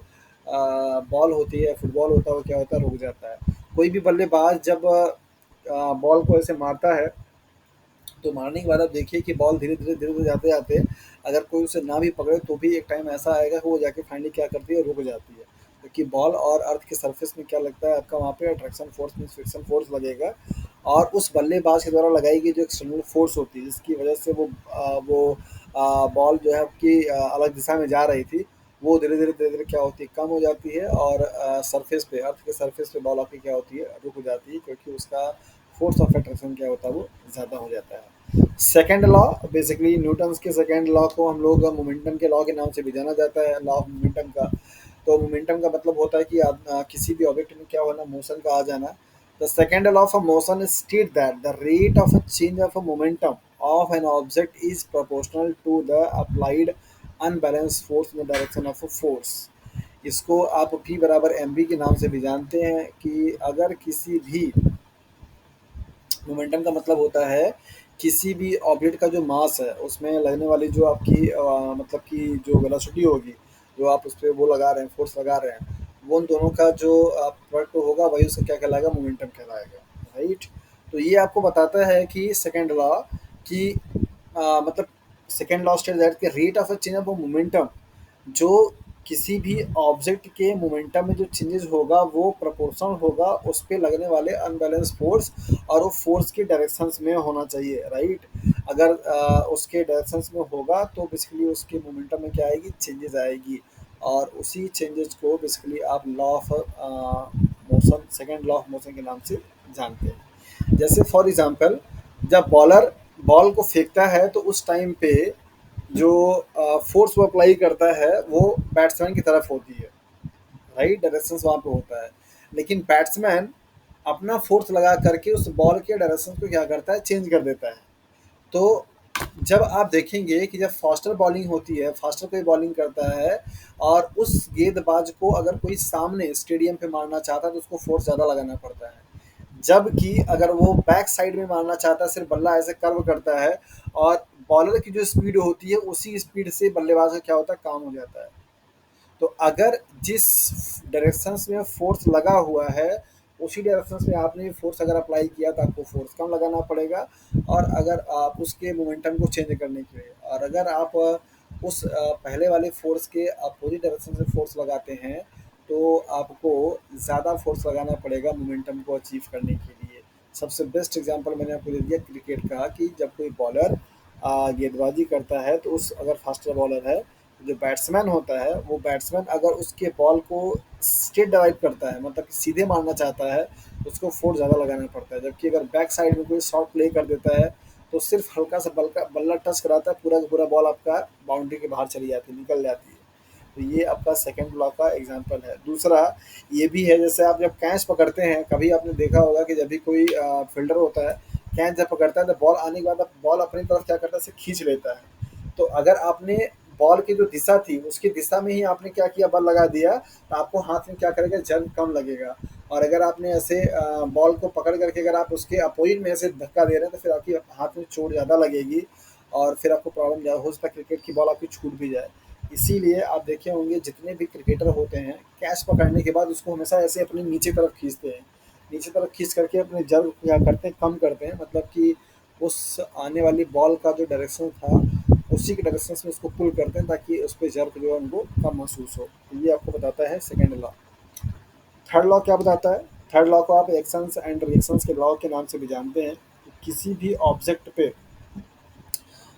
बॉल होती है, फुटबॉल होता है, वो क्या होता है, रुक जाता है। कोई भी बल्लेबाज जब बॉल को ऐसे मारता है, तो मारने के बाद आप देखिए कि बॉल धीरे धीरे जाते जाते, अगर कोई उसे ना भी पकड़े तो भी एक टाइम ऐसा आएगा कि वो जाके फाइनली क्या करती है, रुक जाती है। क्योंकि बॉल और अर्थ के सरफेस में क्या लगता है आपका, वहाँ पे attraction force means friction force लगेगा। और उस बल्लेबाज के द्वारा लगाई गई जो एक्सटर्नल फोर्स होती है, जिसकी वजह से वो बॉल जो है आपकी अलग दिशा में जा रही थी, वो धीरे धीरे क्या होती है, कम हो जाती है। और सरफेस पे, अर्थ के सरफेस पे बॉल आपकी क्या होती है, रुक जाती है, क्योंकि उसका फोर्स ऑफ अट्रैक्शन क्या होता है, वो ज़्यादा हो जाता है। सेकंड लॉ, बेसिकली न्यूटन्स के सेकंड लॉ को हम लोग मोमेंटम के लॉ के नाम से भी जाना जाता है, लॉ ऑफ मोमेंटम का। तो मोमेंटम का मतलब होता है कि किसी भी ऑब्जेक्ट में क्या होना, मोशन का आ जाना। The second law of motion state that the rate of a change of a momentum of an object is proportional to the applied unbalance force in the direction of a force. इसको आप P बराबर mv के नाम से भी जानते हैं कि अगर किसी भी मोमेंटम का मतलब होता है किसी भी ऑब्जेक्ट का जो मास है, उसमें लगने वाली जो आपकी मतलब कि जो वेलोसिटी होगी, जो आप उस पर वो लगा रहे हैं, फोर्स लगा रहे हैं, वो उन दोनों का जो प्रोडक्ट होगा, वही उसका क्या कहलाएगा, मोमेंटम कहलाएगा, राइट। तो ये आपको बताता है कि सेकेंड लॉ कि मतलब सेकेंड लॉ स्टेट दैट के rate of a change of momentum, जो किसी भी ऑब्जेक्ट के मोमेंटम में जो चेंजेस होगा, वो प्रोपोर्शनल होगा उस पे लगने वाले अनबैलेंस फोर्स, और वो फोर्स के डायरेक्शंस में होना चाहिए, राइट। अगर उसके डायरेक्शंस में होगा तो बेसिकली उसके मोमेंटम में क्या आएगी, चेंजेस आएगी। और उसी चेंजेस को बेसिकली आप law of motion, second law of motion के नाम से जानते हैं। जैसे फॉर एग्जांपल, जब बॉलर बॉल को फेंकता है, तो उस टाइम पे जो फोर्स वो अप्लाई करता है, वो बैट्समैन की तरफ होती है, राइट, डायरेक्शंस वहाँ पे होता है। लेकिन बैट्समैन अपना फोर्स लगा करके उस बॉल के डायरेक्शन को क्या करता है, चेंज कर देता है। तो जब आप देखेंगे कि जब फास्टर बॉलिंग होती है, फास्टर कोई बॉलिंग करता है और उस गेंदबाज को अगर कोई सामने स्टेडियम पे मारना चाहता है तो उसको फोर्स ज़्यादा लगाना पड़ता है। जबकि अगर वो बैक साइड में मारना चाहता है, सिर्फ बल्ला ऐसे कर्व करता है और बॉलर की जो स्पीड होती है उसी स्पीड से बल्लेबाज का क्या होता है, काम हो जाता है। तो अगर जिस डायरेक्शंस में फोर्स लगा हुआ है उसी डायरेक्शंस में आपने फोर्स अगर अप्लाई किया तो आपको फोर्स कम लगाना पड़ेगा। और अगर आप उसके मोमेंटम को चेंज करने के लिए, और अगर आप उस पहले वाले फोर्स के अपोजिट डायरेक्शन से फोर्स लगाते हैं तो आपको ज़्यादा फोर्स लगाना पड़ेगा मोमेंटम को अचीव करने के लिए। सबसे बेस्ट एग्जांपल मैंने आपको दे दिया क्रिकेट का, कि जब कोई बॉलर गेंदबाजी करता है तो उस अगर फास्ट बॉलर है, जो बैट्समैन होता है वो बैट्समैन अगर उसके बॉल को स्ट्रेट ड्राइव करता है, मतलब कि सीधे मारना चाहता है, तो उसको फोर्स ज़्यादा लगाना पड़ता है। जबकि अगर बैक साइड में कोई शॉट प्ले कर देता है तो सिर्फ हल्का सा बल्ला टच कराता है, पूरा का पूरा बॉल आपका बाउंड्री के बाहर चली जाती है, निकल जाती है। तो ये आपका सेकंड लॉ का एग्जांपल है। दूसरा ये भी है, जैसे आप जब कैच पकड़ते हैं, कभी आपने देखा होगा कि जब भी कोई फील्डर होता है कैच जब पकड़ता है तो बॉल आने के बाद बॉल अपनी तरफ क्या करता है, इसे खींच लेता है। तो अगर आपने बॉल की जो दिशा थी उसकी दिशा में ही आपने क्या किया, बल लगा दिया, तो आपको हाथ में क्या करेगा, जंग कम लगेगा। और अगर आपने ऐसे बॉल को पकड़ करके अगर आप उसके अपोजिट में ऐसे धक्का दे रहे हैं तो फिर आपकी हाथ में चोट ज़्यादा लगेगी और फिर आपको प्रॉब्लम ज़्यादा हो सकता है, क्रिकेट की बॉल आपकी छूट भी जाए। इसीलिए आप देखे होंगे जितने भी क्रिकेटर होते हैं कैच पकड़ने के बाद उसको हमेशा ऐसे अपनी नीचे तरफ खींचते हैं, नीचे तरफ खींच करके अपने जर्व क्या करते हैं, कम करते हैं, मतलब कि उस आने वाली बॉल का जो डायरेक्शन था उसी के डायरेक्शन में उसको पुल करते हैं ताकि उस पर जर्व जो है उनको कम महसूस हो। तो ये आपको बताता है सेकेंड लॉ। थर्ड लॉ क्या बताता है? थर्ड लॉ को आप एक्शंस एंड रिएक्शंस के लॉ के नाम से भी जानते हैं। किसी भी ऑब्जेक्ट पे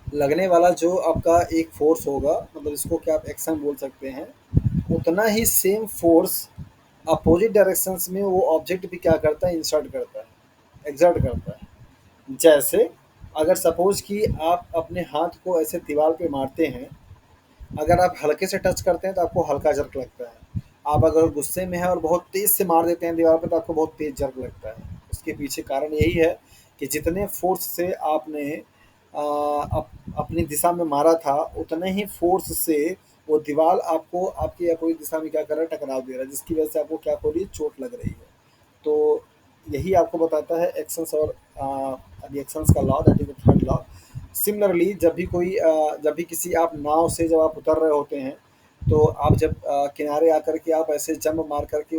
लगने वाला जो आपका एक फोर्स होगा, मतलब इसको क्या आप एक्शन बोल सकते हैं, उतना ही सेम फोर्स अपोजिट डायरेक्शंस में वो ऑब्जेक्ट भी क्या करता है, इंसर्ट करता है, एक्सर्ट करता है। जैसे अगर सपोज कि आप अपने हाथ को ऐसे दीवार पे मारते हैं, अगर आप हल्के से टच करते हैं तो आपको हल्का जर्क लगता है। आप अगर गुस्से में हैं और बहुत तेज़ से मार देते हैं दीवार पे तो आपको बहुत तेज़ जर्क लगता है। उसके पीछे कारण यही है कि जितने फोर्स से आपने अपनी दिशा में मारा था उतने ही फोर्स से वो दीवार आपको आपकी अपोजिट दिशा में क्या कर रहा है, टकराव दे रहा है, जिसकी वजह से आपको क्या हो रही है, चोट लग रही है। तो यही आपको बताता है एक्शंस और रिएक्शंस का law, that is the third law. Similarly जब भी किसी आप नाव से जब आप उतर रहे होते हैं तो आप जब किनारे आकर के आप ऐसे जंप मार करके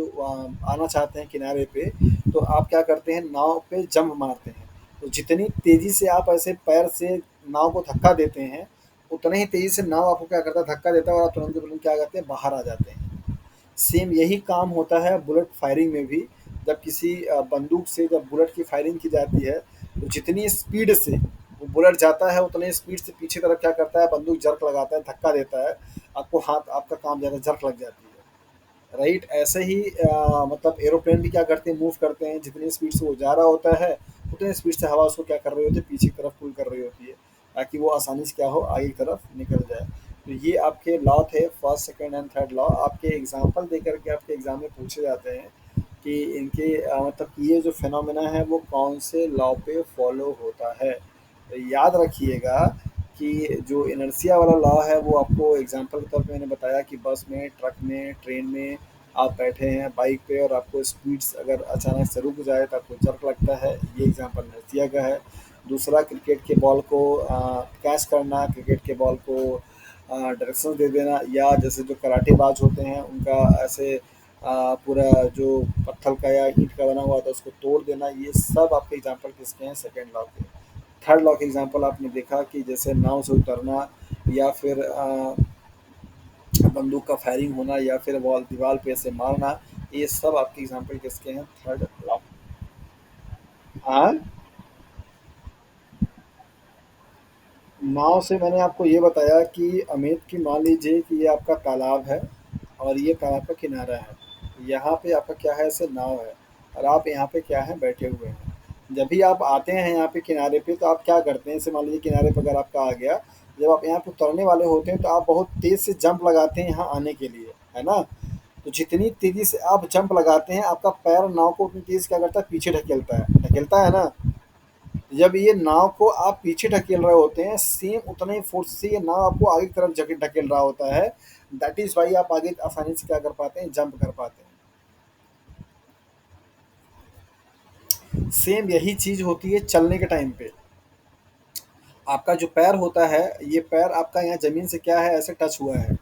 आना चाहते हैं किनारे पे, तो आप क्या करते हैं, नाव पे जंप मारते हैं। तो जितनी तेज़ी से आप ऐसे पैर से नाव को धक्का देते हैं उतने ही तेज़ी से नाव आपको क्या करता है, धक्का देता है और आप तुरंत के तुरंत क्या करते हैं, बाहर आ जाते हैं। सेम यही काम होता है बुलेट फायरिंग में भी। जब किसी बंदूक से जब बुलेट की फायरिंग की जाती है तो जितनी स्पीड से वो बुलेट जाता है उतनी स्पीड से पीछे तरफ क्या करता है, बंदूक जर्क लगाता है, धक्का देता है, आपको हाथ आपका काम ज़्यादा जर्क लग जाती है। राइट, ऐसे ही मतलब एरोप्लेन भी क्या करते हैं, मूव करते हैं, जितनी स्पीड से वो जा रहा होता है उतनी स्पीड से हवा उसको क्या कर रही होती है, पीछे की तरफ पुल कर रही होती है, ताकि वो आसानी से क्या हो, आगे की तरफ निकल जाए। तो ये आपके लॉ थे, first second and third law. आपके एग्जाम्पल दे करके आपके एग्जाम में पूछे जाते हैं कि इनके मतलब कि ये जो फिनोमेना है वो कौन से लॉ पे फॉलो होता है। तो याद रखिएगा कि जो इनर्शिया वाला लॉ है वो आपको एग्जांपल के तौर पे मैंने बताया कि बस में, ट्रक में, ट्रेन में आप बैठे हैं बाइक पे और आपको स्पीड्स अगर अचानक से रुक जाए तो आपको जर्क लगता है, ये एग्जांपल इनर्शिया का है। दूसरा क्रिकेट के बॉल को कैच करना, क्रिकेट के बॉल को डायरेक्शन दे देना, या जैसे जो कराटेबाज होते हैं उनका ऐसे पूरा जो पत्थर का या ईंट का बना हुआ था उसको तोड़ देना, ये सब आपके एग्जांपल किसके हैं, सेकेंड लॉ के। थर्ड लॉ के एग्जांपल आपने देखा कि जैसे नाव से उतरना या फिर बंदूक का फायरिंग होना या फिर वॉल दीवार पे ऐसे मारना, ये सब आपके एग्जांपल किसके हैं, थर्ड लॉ। हाँ, नाव से मैंने आपको ये बताया कि अमित की मान लीजिए कि ये आपका तालाब है और ये तालाब का किनारा है, यहाँ पे आपका क्या है, ऐसे नाव है और आप यहाँ पे क्या है, बैठे हुए हैं। जब भी आप आते हैं यहाँ पे किनारे पे तो आप क्या करते हैं, जैसे मान लीजिए किनारे पर अगर आपका आ गया, जब आप यहाँ पे उतरने वाले होते हैं तो आप बहुत तेज़ से जंप लगाते हैं यहाँ आने के लिए, है ना। तो जितनी तेज़ी से आप जंप लगाते हैं आपका पैर नाव को उतनी तेज़ क्या करता है, पीछे ढकेलता है ना। जब ये नाव को आप पीछे ढकेल रहे होते हैं, सेम उतने ही फोर्स से ये नाव आपको आगे की तरफ ढकेल रहा होता है। दैट इज वाई आप आगे आसानी से क्या कर पाते हैं, जंप कर पाते हैं। सेम यही चीज होती है चलने के टाइम पे। आपका जो पैर होता है, ये पैर आपका यहाँ जमीन से क्या है, ऐसे टच हुआ है।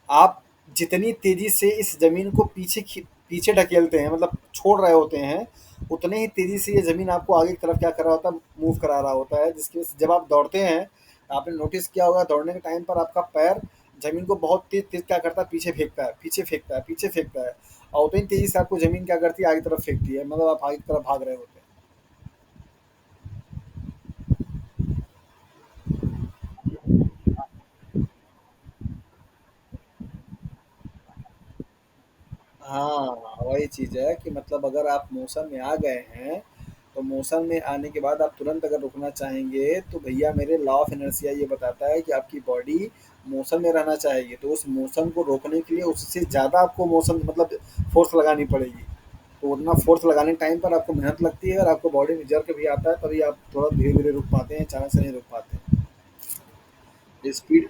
आप जितनी तेजी से इस जमीन को पीछे ढकेलते हैं, मतलब छोड़ रहे होते हैं, उतने ही तेजी से ये जमीन आपको आगे की तरफ क्या कर रहा होता है, मूव करा रहा होता है। जिसकी वजह से जब आप दौड़ते हैं, आपने नोटिस किया होगा दौड़ने के टाइम पर आपका पैर जमीन को बहुत तेज तेज क्या करता है, पीछे फेंकता है, पीछे फेंकता है, पीछे फेंकता है। और उतनी तेजी से आपको जमीन क्या करती है, आगे की तरफ फेंकती है, मतलब आप आगे की तरफ भाग रहे होते हैं। हाँ, वही चीज़ है कि मतलब अगर आप मौसम में आ गए हैं, तो मौसम में आने के बाद आप तुरंत अगर रुकना चाहेंगे, तो भैया मेरे लॉ ऑफ इनर्शिया ये बताता है कि आपकी बॉडी मौसम में रहना चाहेगी। तो उस मौसम को रोकने के लिए उससे ज़्यादा आपको मौसम मतलब फ़ोर्स लगानी पड़ेगी। तो उतना फ़ोर्स लगाने टाइम पर आपको मेहनत लगती है, और आपको बॉडी में जर्क भी आता है, तभी आप थोड़ा धीरे-धीरे रुक पाते हैं, अचानक से नहीं रुक पाते। स्पीड।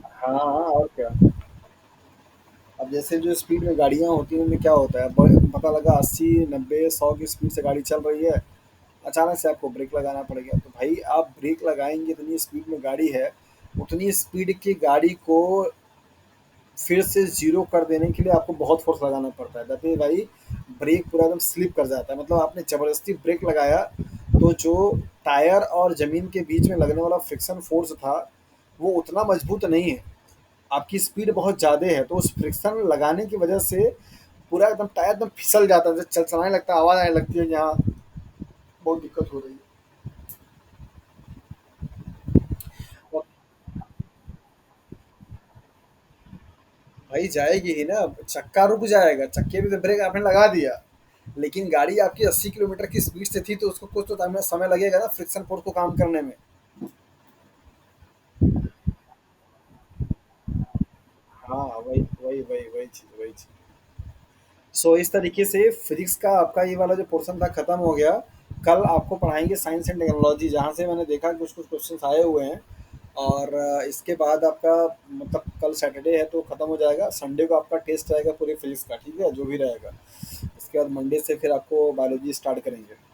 हाँ, हाँ, और क्या। अब जैसे जो स्पीड में गाड़ियाँ होती हैं, उनमें क्या होता है, पता लगा 80 90 100 की स्पीड से गाड़ी चल रही है, अचानक से आपको ब्रेक लगाना पड़ेगा। तो भाई आप ब्रेक लगाएंगे, इतनी स्पीड में गाड़ी है, उतनी स्पीड की गाड़ी को फिर से जीरो कर देने के लिए आपको बहुत फोर्स लगाना पड़ता है। ताकि भाई ब्रेक पूरा एकदम स्लिप कर जाता है, मतलब आपने ज़बरदस्ती ब्रेक लगाया, तो जो टायर और ज़मीन के बीच में लगने वाला फ्रिक्शन फोर्स था, वो उतना मजबूत नहीं है। आपकी स्पीड बहुत ज़्यादा है, तो उस फ्रिक्शन लगाने की वजह से पूरा एकदम टायर एकदम फिसल जाता है, जब चलाने लगता है आवाज़ आने लगती है, यहाँ बहुत दिक्कत हो रही है। और भाई जाएगी ही ना, चक्का रुक जाएगा, चक्के पे तो ब्रेक आपने लगा दिया, लेकिन गाड़ी आपकी 80 किलोमीटर की स्पीड से थी, तो उसको कुछ तो समय समय लगेगा ना फ्रिक्शन फोर्स को काम करने में। हाँ, वही वही वही वही चीज़, वही चीज़। सो इस तरीके से फिजिक्स का आपका ये वाला जो पोर्शन था खत्म हो गया। कल आपको पढ़ाएंगे साइंस एंड टेक्नोलॉजी, जहाँ से मैंने देखा कुछ कुछ क्वेश्चंस आए हुए हैं। और इसके बाद आपका मतलब कल सैटरडे है तो ख़त्म हो जाएगा, संडे को आपका टेस्ट रहेगा पूरे फिजिक्स का, ठीक है, जो भी रहेगा। इसके बाद मंडे से फिर आपको बायोलॉजी स्टार्ट करेंगे।